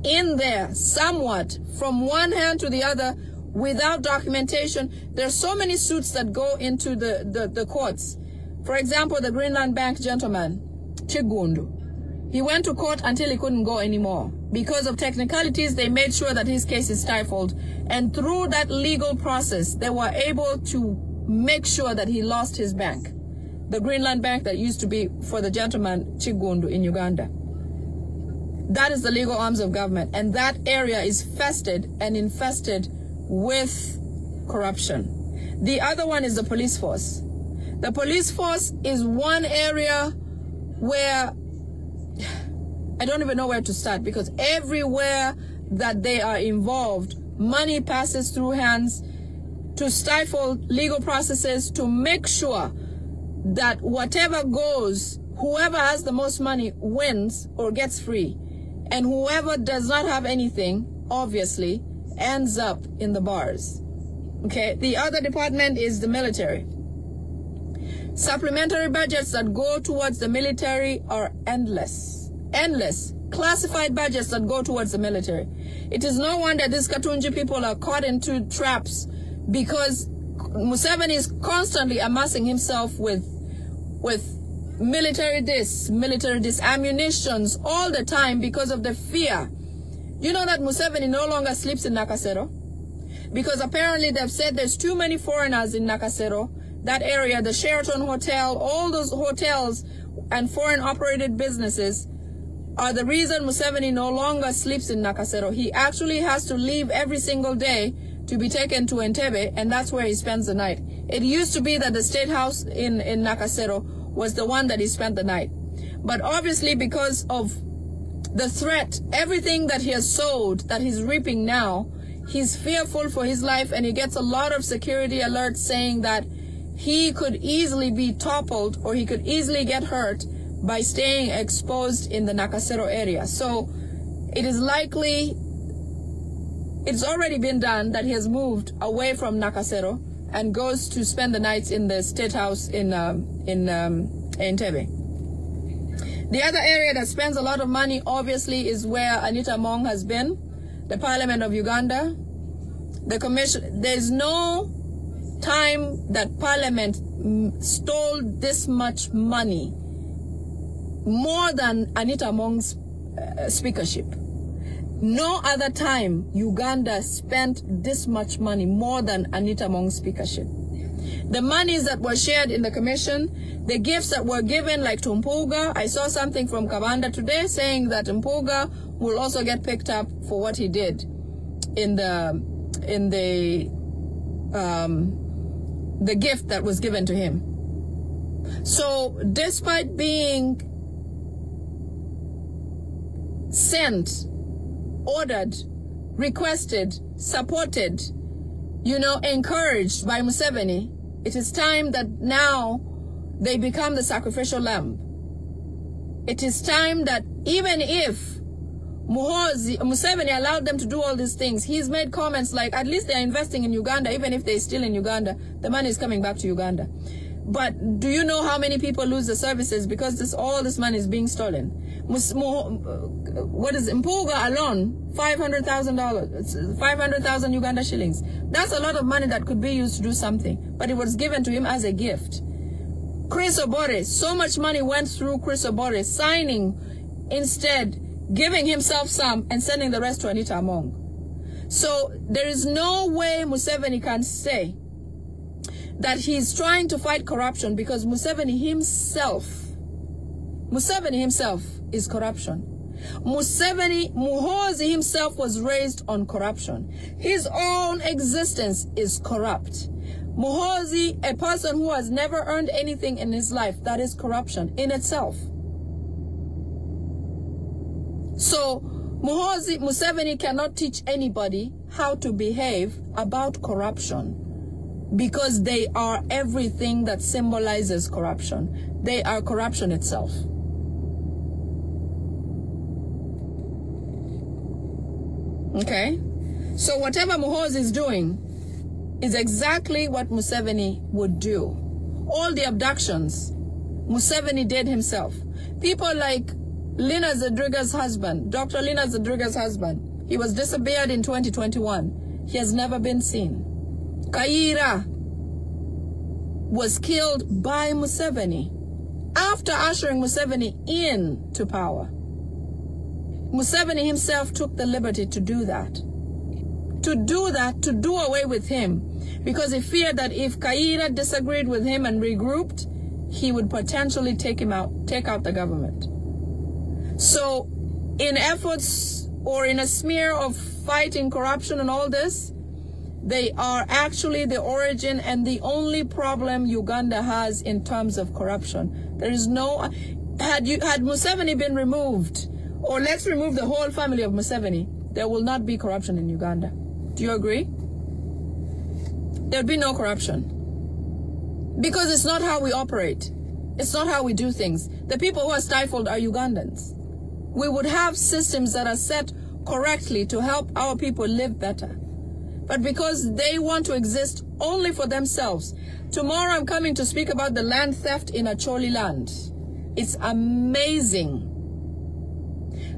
[SPEAKER 1] in there, somewhat, from one hand to the other, without documentation. There's so many suits that go into the courts. For example, the Greenland Bank gentleman, Chigundu. He went to court until he couldn't go anymore. Because of technicalities, they made sure that his case is stifled. And through that legal process, they were able to make sure that he lost his bank. The Greenland Bank that used to be for the gentleman Chigundu in Uganda. That is the legal arms of government. And that area is fested and infested with corruption. The other one is the police force. The police force is one area where I don't even know where to start, because everywhere that they are involved, money passes through hands to stifle legal processes, to make sure that whatever goes, whoever has the most money wins or gets free. And whoever does not have anything, obviously, ends up in the bars. Okay, the other department is the military. Supplementary budgets that go towards the military are endless. Endless. Classified budgets that go towards the military. It is no wonder these Katunji people are caught into traps, because Museveni is constantly amassing himself with military this, ammunitions all the time because of the fear. You know that Museveni no longer sleeps in Nakasero? Because apparently they've said there's too many foreigners in Nakasero. That area, the Sheraton Hotel, all those hotels and foreign operated businesses are the reason Museveni no longer sleeps in Nakasero. He actually has to leave every single day to be taken to Entebbe, and that's where he spends the night. It used to be that the state house in Nakasero was the one that he spent the night. But obviously because of the threat, everything that he has sowed, that he's reaping now, he's fearful for his life, and he gets a lot of security alerts saying that he could easily be toppled or he could easily get hurt by staying exposed in the Nakasero area. So it is likely, it's already been done, that he has moved away from Nakasero and goes to spend the nights in the state house in Entebbe. The other area that spends a lot of money, obviously, is where Anita Among has been, the Parliament of Uganda, the commission. There's no time that Parliament stole this much money, more than Anita Among's speakership. No other time Uganda spent this much money more than Anita Among's speakership. The monies that were shared in the commission, the gifts that were given, like to Mpuga. I saw something from Kabanda today saying that Mpuga will also get picked up for what he did in the gift that was given to him. So despite being sent, ordered, requested, supported, encouraged by Museveni, it is time that now they become the sacrificial lamb. It is time that even if Museveni allowed them to do all these things, he's made comments like, at least they're investing in Uganda. Even if they're still in Uganda, the money is coming back to Uganda. But do you know how many people lose the services because all this money is being stolen? What is Mpuga alone? $500,000, 500,000 Uganda shillings. That's a lot of money that could be used to do something, but it was given to him as a gift. Chris Obore, so much money went through Chris Obore, signing instead, giving himself some and sending the rest to Anita Among. So there is no way Museveni can say that he's trying to fight corruption, because Museveni himself is corruption. Muhoozi himself was raised on corruption. His own existence is corrupt. Muhoozi, a person who has never earned anything in his life, that is corruption in itself. So Museveni cannot teach anybody how to behave about corruption, because they are everything that symbolizes corruption. They are corruption itself. Okay? So whatever Muhoozi is doing is exactly what Museveni would do. All the abductions, Museveni did himself. People like Lina Zadriga's husband, Dr. Lina Zadriga's husband, he was disappeared in 2021. He has never been seen. Kaira was killed by Museveni after ushering Museveni into power. Museveni himself took the liberty to do that. To do away with him, because he feared that if Kaira disagreed with him and regrouped, he would potentially take out the government. So in efforts or in a smear of fighting corruption and all this, they are actually the origin and the only problem Uganda has in terms of corruption. There is no, had Museveni been removed, or let's remove the whole family of Museveni, there will not be corruption in Uganda. Do you agree? There'll be no corruption. Because it's not how we operate. It's not how we do things. The people who are stifled are Ugandans. We would have systems that are set correctly to help our people live better, but because they want to exist only for themselves. Tomorrow I'm coming to speak about the land theft in Acholi land. It's amazing.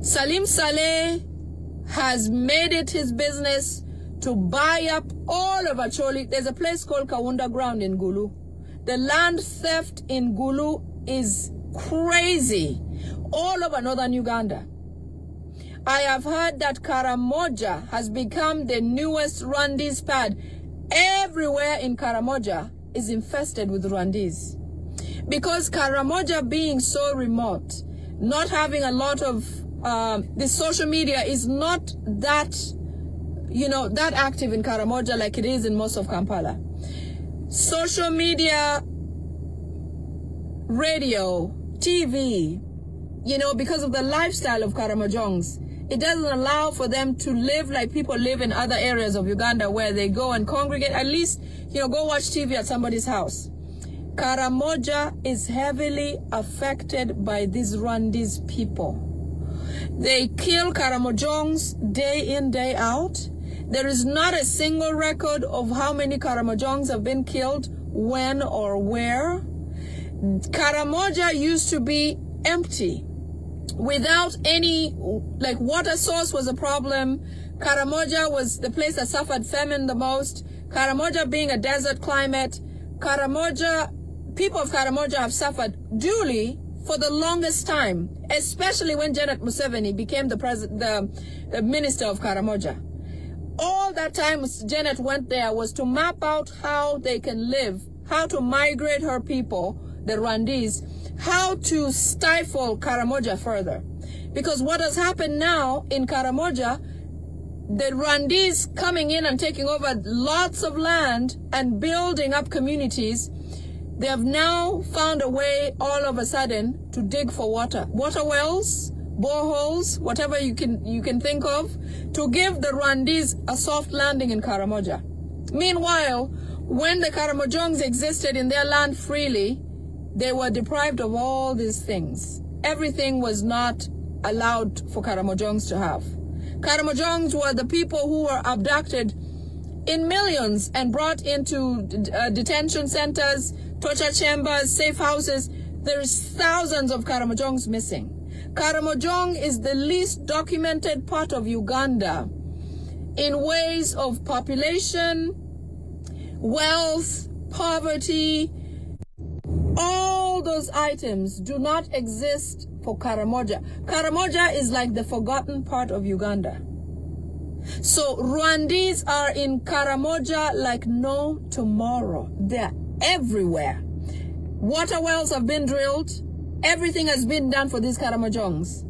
[SPEAKER 1] Salim Saleh has made it his business to buy up all of Acholi. There's a place called Kaunda Ground in Gulu. The land theft in Gulu is crazy. All over northern Uganda. I have heard that Karamoja has become the newest Rwandese pad. Everywhere in Karamoja is infested with Rwandese. Because Karamoja being so remote, not having a lot of, the social media is not that, that active in Karamoja like it is in most of Kampala. Social media, radio, TV, because of the lifestyle of Karamojongs, it doesn't allow for them to live like people live in other areas of Uganda where they go and congregate, at least, go watch TV at somebody's house. Karamoja is heavily affected by these Rwandese people. They kill Karamojongs day in, day out. There is not a single record of how many Karamojongs have been killed, when or where. Karamoja used to be empty. Without any, water source was a problem. Karamoja was the place that suffered famine the most. Karamoja being a desert climate, people of Karamoja have suffered duly for the longest time, especially when Janet Museveni became the minister of Karamoja. All that time Janet went there was to map out how they can live, how to migrate her people, the Rwandese, how to stifle Karamoja further. Because what has happened now in Karamoja, the Rwandese coming in and taking over lots of land and building up communities, they have now found a way all of a sudden to dig for water. Water wells, boreholes, whatever you can think of, to give the Rwandese a soft landing in Karamoja. Meanwhile, when the Karamojongs existed in their land freely, they were deprived of all these things. Everything was not allowed for Karamojongs to have. Karamojongs were the people who were abducted in millions and brought into detention centers, torture chambers, safe houses. There's thousands of Karamojongs missing. Karamojong is the least documented part of Uganda in ways of population, wealth, poverty. All those items do not exist for Karamoja. Karamoja is like the forgotten part of Uganda. So Rwandese are in Karamoja like no tomorrow. They're everywhere. Water wells have been drilled. Everything has been done for these Karamojongs.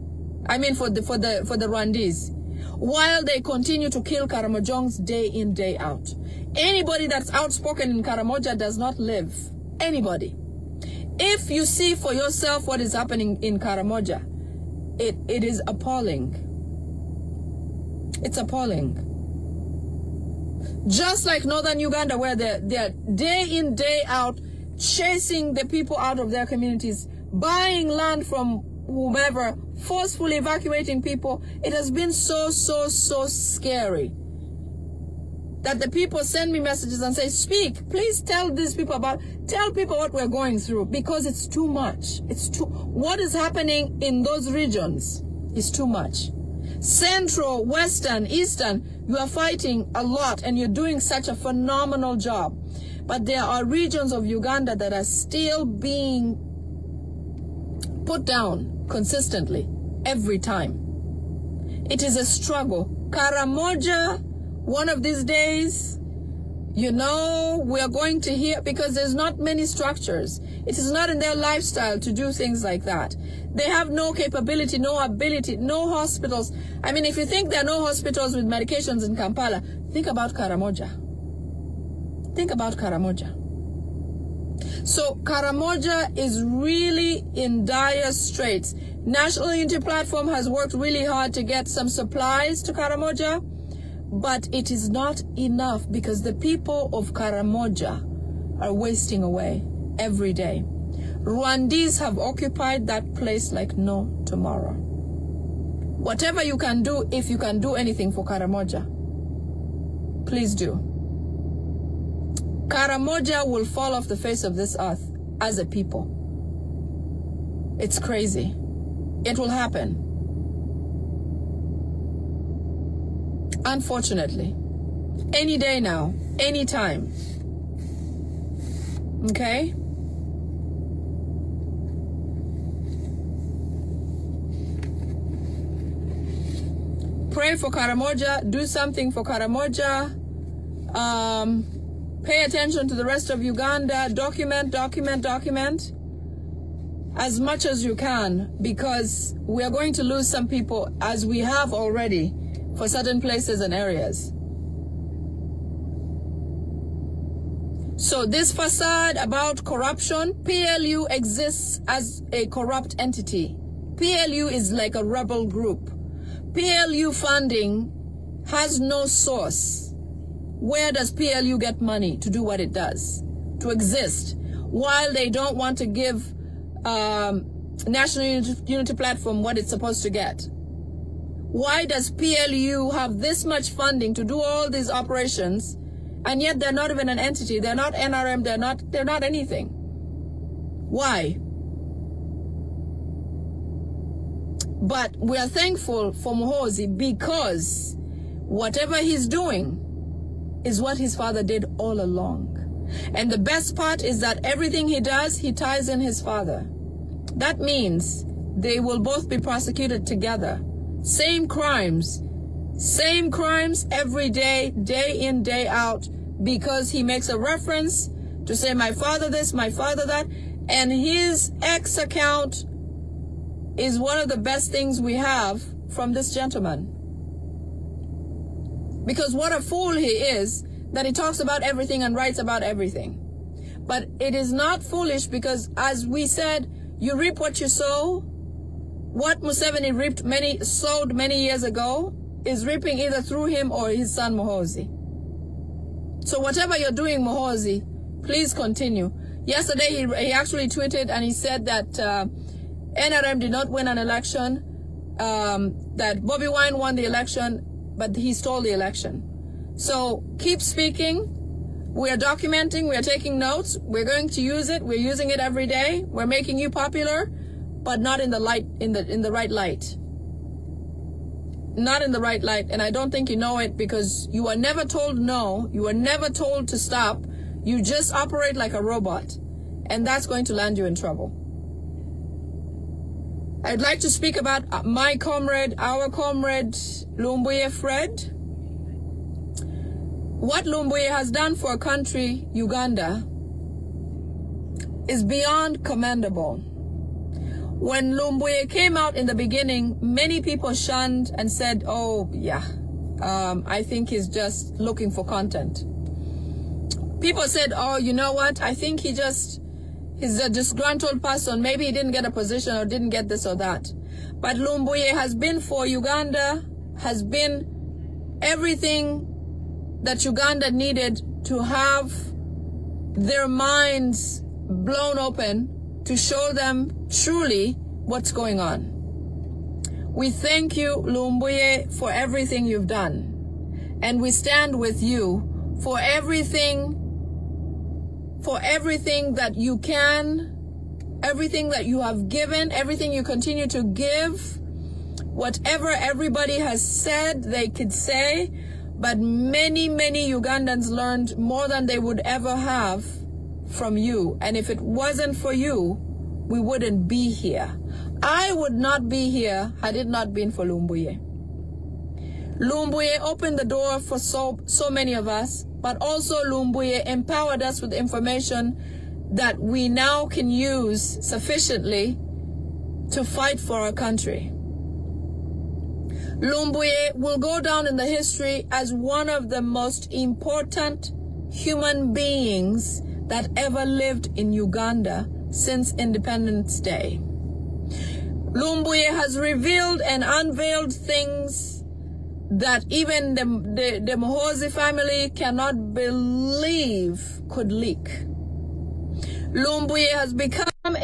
[SPEAKER 1] I mean for the Rwandese. While they continue to kill Karamojongs day in, day out. Anybody that's outspoken in Karamoja does not live. Anybody. If you see for yourself what is happening in Karamoja, it is appalling. It's appalling. Just like northern Uganda, where they're day in, day out chasing the people out of their communities, buying land from whomever, forcefully evacuating people. It has been so scary that the people send me messages and say, speak, please tell these people tell people what we're going through, because it's too much. What is happening in those regions is too much. Central, Western, Eastern, you are fighting a lot and you're doing such a phenomenal job. But there are regions of Uganda that are still being put down consistently every time. It is a struggle. Karamoja, one of these days, we are going to hear, because there's not many structures. It is not in their lifestyle to do things like that. They have no capability, no ability, no hospitals. I mean, if you think there are no hospitals with medications in Kampala, think about Karamoja. Think about Karamoja. So Karamoja is really in dire straits. National Unity Platform has worked really hard to get some supplies to Karamoja, but it is not enough because the people of Karamoja are wasting away every day. Rwandese have occupied that place like no tomorrow. Whatever you can do, if you can do anything for Karamoja, please do. Karamoja will fall off the face of this earth as a people. It's crazy. It will happen. Unfortunately. Any day now. Any time. Okay? Pray for Karamoja. Do something for Karamoja. Pay attention to the rest of Uganda. Document as much as you can, because we are going to lose some people, as we have already, for certain places and areas. So this facade about corruption, PLU exists as a corrupt entity. PLU is like a rebel group. PLU funding has no source. Where does PLU get money to do what it does? To exist. While they don't want to give National Unity Platform what it's supposed to get. Why does PLU have this much funding to do all these operations, and yet they're not even an entity? They're not NRM, they're not anything. Why? But we are thankful for Muhoozi, because whatever he's doing is what his father did all along. And the best part is that everything he does, he ties in his father. That means they will both be prosecuted together. Same crimes every day, day in, day out, because he makes a reference to say, my father this, my father that, and his X account is one of the best things we have from this gentleman. Because what a fool he is, that he talks about everything and writes about everything. But it is not foolish, because as we said, you reap what you sow. What Museveni sowed many years ago is reaping either through him or his son Muhoozi. So whatever you're doing, Muhoozi, please continue. Yesterday he actually tweeted and he said that NRM did not win an election, that Bobby Wine won the election, but he stole the election. So keep speaking. We are documenting. We are taking notes. We're going to use it. We're using it every day. We're making you popular, but not in the light, in the right light. Not in the right light. And I don't think you know it, because you are never told no. You are never told to stop. You just operate like a robot, and that's going to land you in trouble. I'd like to speak about my comrade, our comrade, Lumbuye Fred. What Lumbuye has done for a country, Uganda, is beyond commendable. When Lumbuye came out in the beginning, many people shunned and said, oh, yeah, I think he's just looking for content. People said, oh, you know what? I think he's a disgruntled person. Maybe he didn't get a position or didn't get this or that. But Lumbuye has been for Uganda, has been everything that Uganda needed to have their minds blown open to show them truly what's going on. We thank you, Lumbuye, for everything you've done. And we stand with you for everything that you can, everything that you have given, everything you continue to give, whatever everybody has said they could say, but many, many Ugandans learned more than they would ever have from you. And if it wasn't for you, we wouldn't be here. I would not be here had it not been for Lumbuye. Lumbuye opened the door for so many of us, but also Lumbuye empowered us with information that we now can use sufficiently to fight for our country. Lumbuye will go down in the history as one of the most important human beings that ever lived in Uganda since Independence Day. Lumbuye has revealed and unveiled things that even the Muhoozi family cannot believe could leak. Lumbuye has become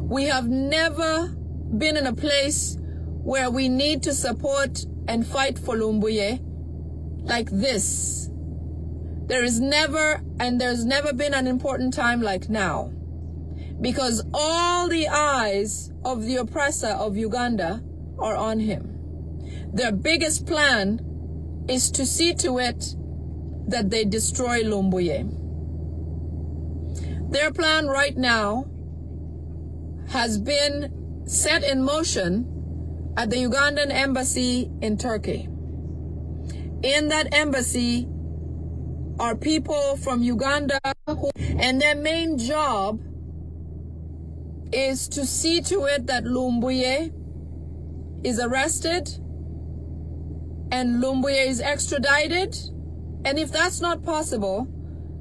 [SPEAKER 1] we have never been in a place where we need to support and fight for Lumbuye like this. There's never been an important time like now, because all the eyes of the oppressor of Uganda are on him. Their biggest plan is to see to it that they destroy Lumbuye. Their plan right now has been set in motion at the Ugandan embassy in Turkey. In that embassy are people from Uganda, and their main job is to see to it that Lumbuye is arrested and Lumbuye is extradited. And if that's not possible,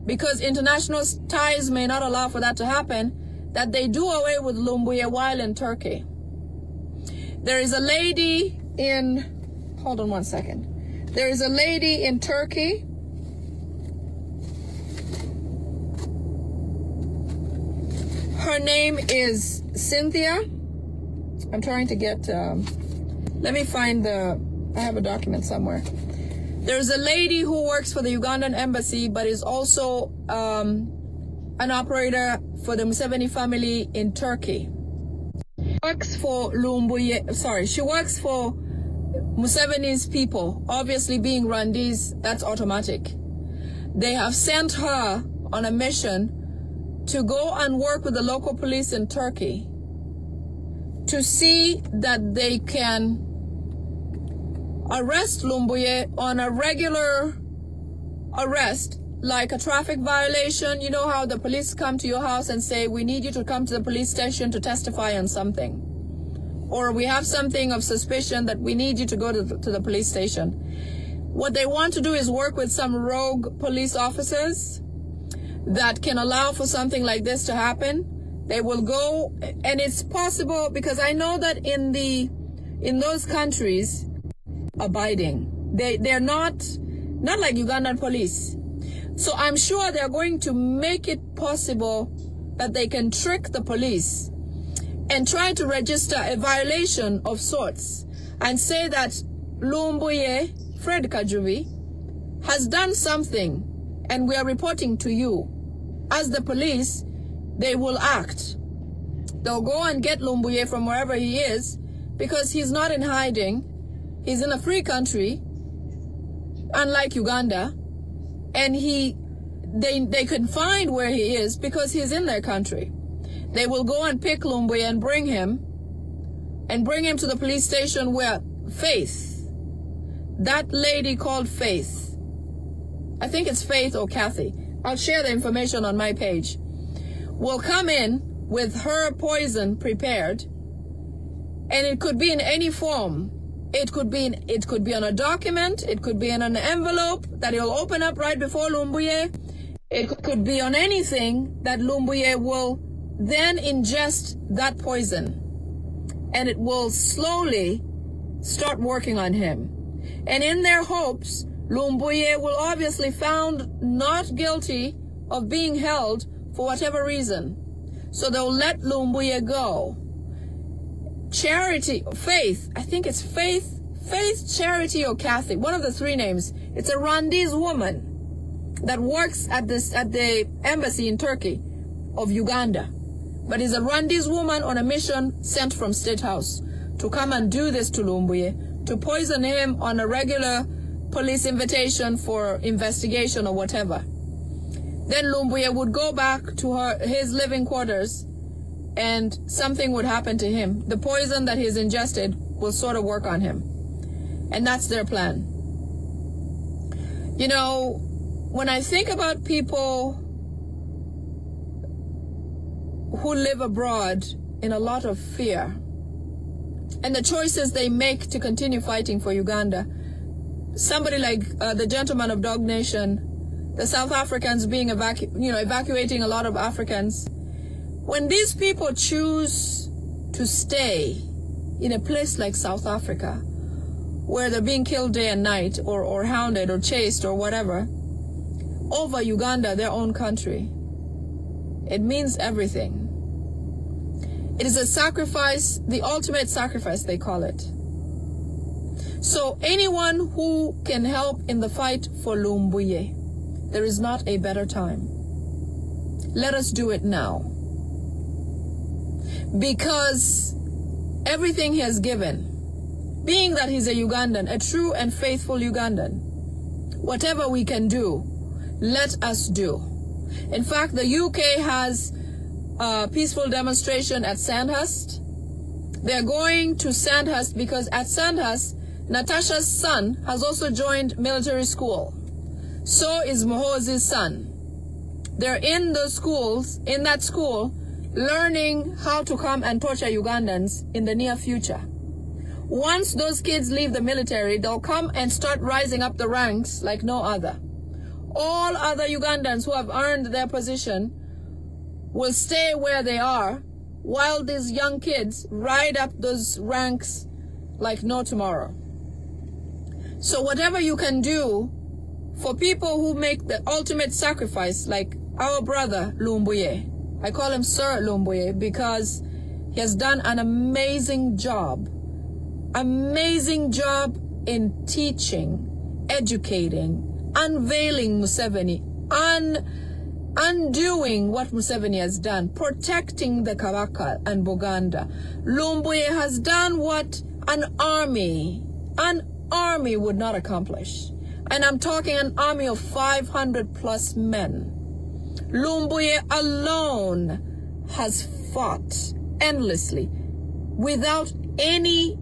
[SPEAKER 1] because international ties may not allow for that to happen, that they do away with Lumbuye while in Turkey. There is a lady in, hold on one second. There is a lady in Turkey. Her name is Cynthia. I'm trying to get, let me find I have a document somewhere. There's a lady who works for the Ugandan embassy, but is also an operator for the Museveni family in Turkey. Works for she works for Museveni's people, obviously being Rwandese, that's automatic. They have sent her on a mission to go and work with the local police in Turkey to see that they can arrest Lumbuye on a regular arrest, like a traffic violation. You know how the police come to your house and say, we need you to come to the police station to testify on something. Or we have something of suspicion that we need you to go to the police station. What they want to do is work with some rogue police officers that can allow for something like this to happen. They will go, and it's possible, because I know that in those countries, abiding, they're not like Ugandan police. So I'm sure they're going to make it possible that they can trick the police and try to register a violation of sorts and say that Lumbuye, Fred Kajubi, has done something and we are reporting to you. As the police, they will act. They'll go and get Lumbuye from wherever he is, because he's not in hiding. He's in a free country, unlike Uganda, and they can find where he is because he's in their country. They will go and pick Lumbuye and bring him to the police station where Faith, that lady called Faith, I think it's Faith or Kathy, I'll share the information on my page, will come in with her poison prepared, and it could be in any form. It could be on a document, it could be in an envelope that he'll open up right before Lumbuye. It could be on anything that Lumbuye will then ingest that poison, and it will slowly start working on him. And in their hopes, Lumbuye will obviously found not guilty of being held for whatever reason. So they'll let Lumbuye go. Charity, Faith, I think it's Faith, Charity, or Kathy, one of the three names. It's a Rwandese woman that works at the embassy in Turkey of Uganda, but is a Rwandese woman on a mission sent from State House to come and do this to Lumbuye, to poison him on a regular police invitation for investigation or whatever. Then Lumbuye would go back to his living quarters, and something would happen to him. The poison that he's ingested will sort of work on him. And that's their plan. You know, when I think about people who live abroad in a lot of fear, and the choices they make to continue fighting for Uganda, somebody like the gentleman of Dog Nation, the South Africans being evacuating a lot of Africans, when these people choose to stay in a place like South Africa, where they're being killed day and night, or hounded or chased or whatever, over Uganda, their own country, it means everything. It is a sacrifice, the ultimate sacrifice, they call it. So anyone who can help in the fight for Lumbuye, there is not a better time. Let us do it now. Because everything he has given, being that he's a Ugandan, a true and faithful Ugandan, whatever we can do, let us do. In fact, the UK has a peaceful demonstration at Sandhurst. They're going to Sandhurst because at Sandhurst, Natasha's son has also joined military school. So is Muhoozi's son. They're in the schools, in that school, learning how to come and torture Ugandans in the near future. Once those kids leave the military, they'll come and start rising up the ranks like no other. All other Ugandans who have earned their position will stay where they are, while these young kids ride up those ranks like no tomorrow. So whatever you can do for people who make the ultimate sacrifice, like our brother Lumbuye, I call him Sir Lumbuye because he has done an amazing job in teaching, educating, unveiling Museveni, undoing what Museveni has done, protecting the Kabaka and Buganda. Lumbuye has done what an army would not accomplish. And I'm talking an army of 500 plus men. Lumbuye alone has fought endlessly without any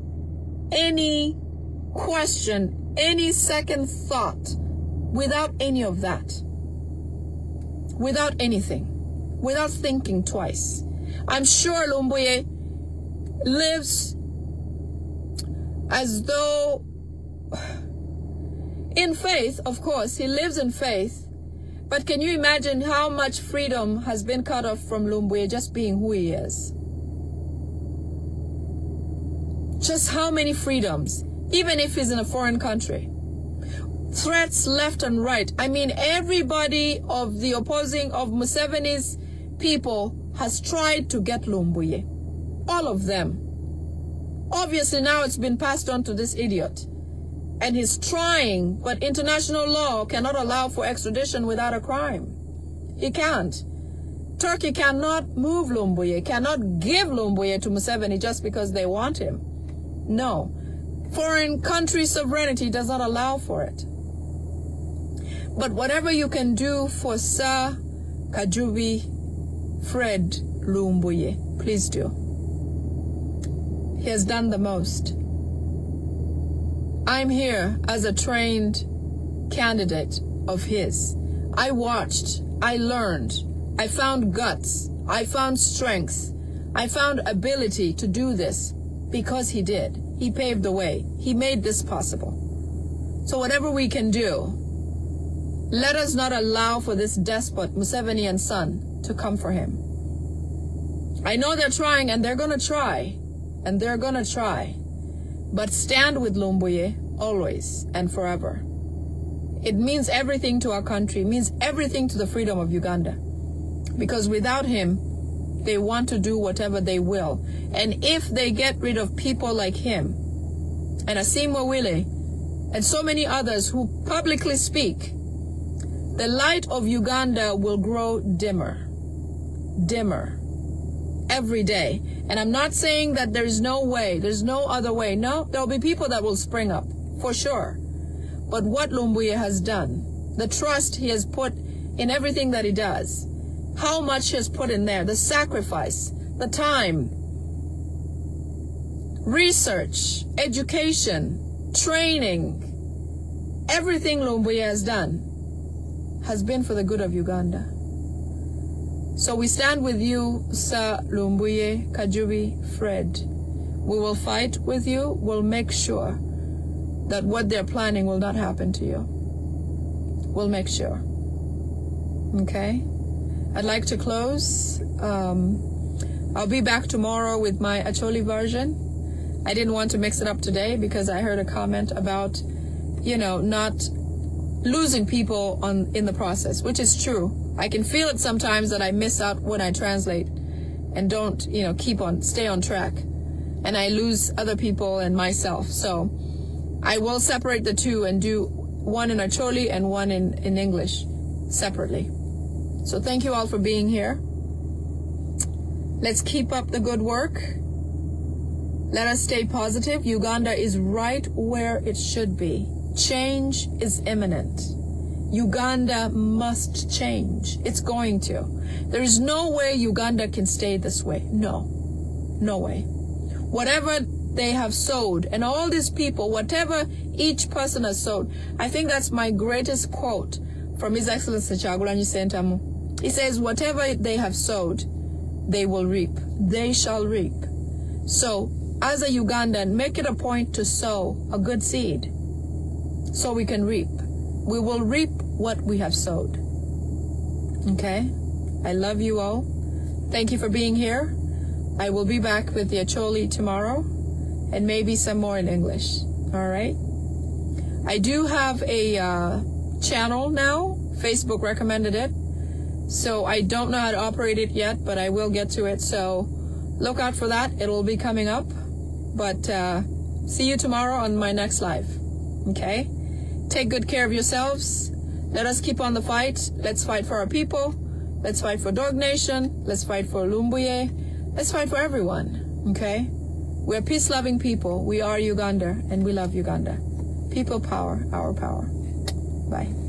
[SPEAKER 1] question, any second thought, without any of that. Without anything. Without thinking twice. I'm sure Lumbuye lives as though in faith, of course, he lives in faith. But can you imagine how much freedom has been cut off from Lumbuye just being who he is? Just how many freedoms, even if he's in a foreign country. Threats left and right. I mean, everybody of the opposing of Museveni's people has tried to get Lumbuye. All of them. Obviously now it's been passed on to this idiot. And he's trying, but international law cannot allow for extradition without a crime. He can't. Turkey cannot move Lumbuye, cannot give Lumbuye to Museveni just because they want him. No. Foreign country sovereignty does not allow for it. But whatever you can do for Sir Kajubi Fred Lumbuye, please do. He has done the most. I'm here as a trained candidate of his. I watched, I learned, I found guts, I found strength, I found ability to do this because he did. He paved the way. He made this possible. So whatever we can do, let us not allow for this despot, Museveni and son, to come for him. I know they're trying, and they're going to try, and they're going to try. But stand with Lumbuye always and forever. It means everything to our country. It means everything to the freedom of Uganda. Because without him, they want to do whatever they will. And if they get rid of people like him, and Asimwa Wile, and so many others who publicly speak, the light of Uganda will grow dimmer. Dimmer. Every day. And I'm not saying that there's no way, there's no other way. No, there'll be people that will spring up, for sure. But what Lumbuye has done, the trust he has put in everything that he does, how much he has put in there, the sacrifice, the time, research, education, training, everything Lumbuye has done has been for the good of Uganda. So we stand with you, Sir Lumbuye Kajubi Fred. We will fight with you. We'll make sure that what they're planning will not happen to you. We'll make sure. Okay? I'd like to close. I'll be back tomorrow with my Acholi version. I didn't want to mix it up today because I heard a comment about, not losing people in the process, which is true. I can feel it sometimes that I miss out when I translate and don't, stay on track. And I lose other people and myself. So I will separate the two and do one in Acholi and one in English separately. So thank you all for being here. Let's keep up the good work. Let us stay positive. Uganda is right where it should be. Change is imminent. Uganda must change. It's going to. There is no way Uganda can stay this way. No. No way. Whatever they have sowed, and all these people, whatever each person has sowed, I think that's my greatest quote from His Excellency Kyagulanyi Ssentamu. He says, whatever they have sowed, they will reap. They shall reap. So, as a Ugandan, make it a point to sow a good seed so we can reap. We will reap what we have sowed. Okay? I love you all. Thank you for being here. I will be back with the Acholi tomorrow and maybe some more in English. All right? I do have a channel now. Facebook recommended it. So I don't know how to operate it yet, but I will get to it. So look out for that. It'll be coming up. But see you tomorrow on my next live. Okay? Take good care of yourselves. Let us keep on the fight. Let's fight for our people. Let's fight for Dog Nation. Let's fight for Lumbuye. Let's fight for everyone. Okay? We're peace-loving people. We are Uganda, and we love Uganda. People power, our power. Bye.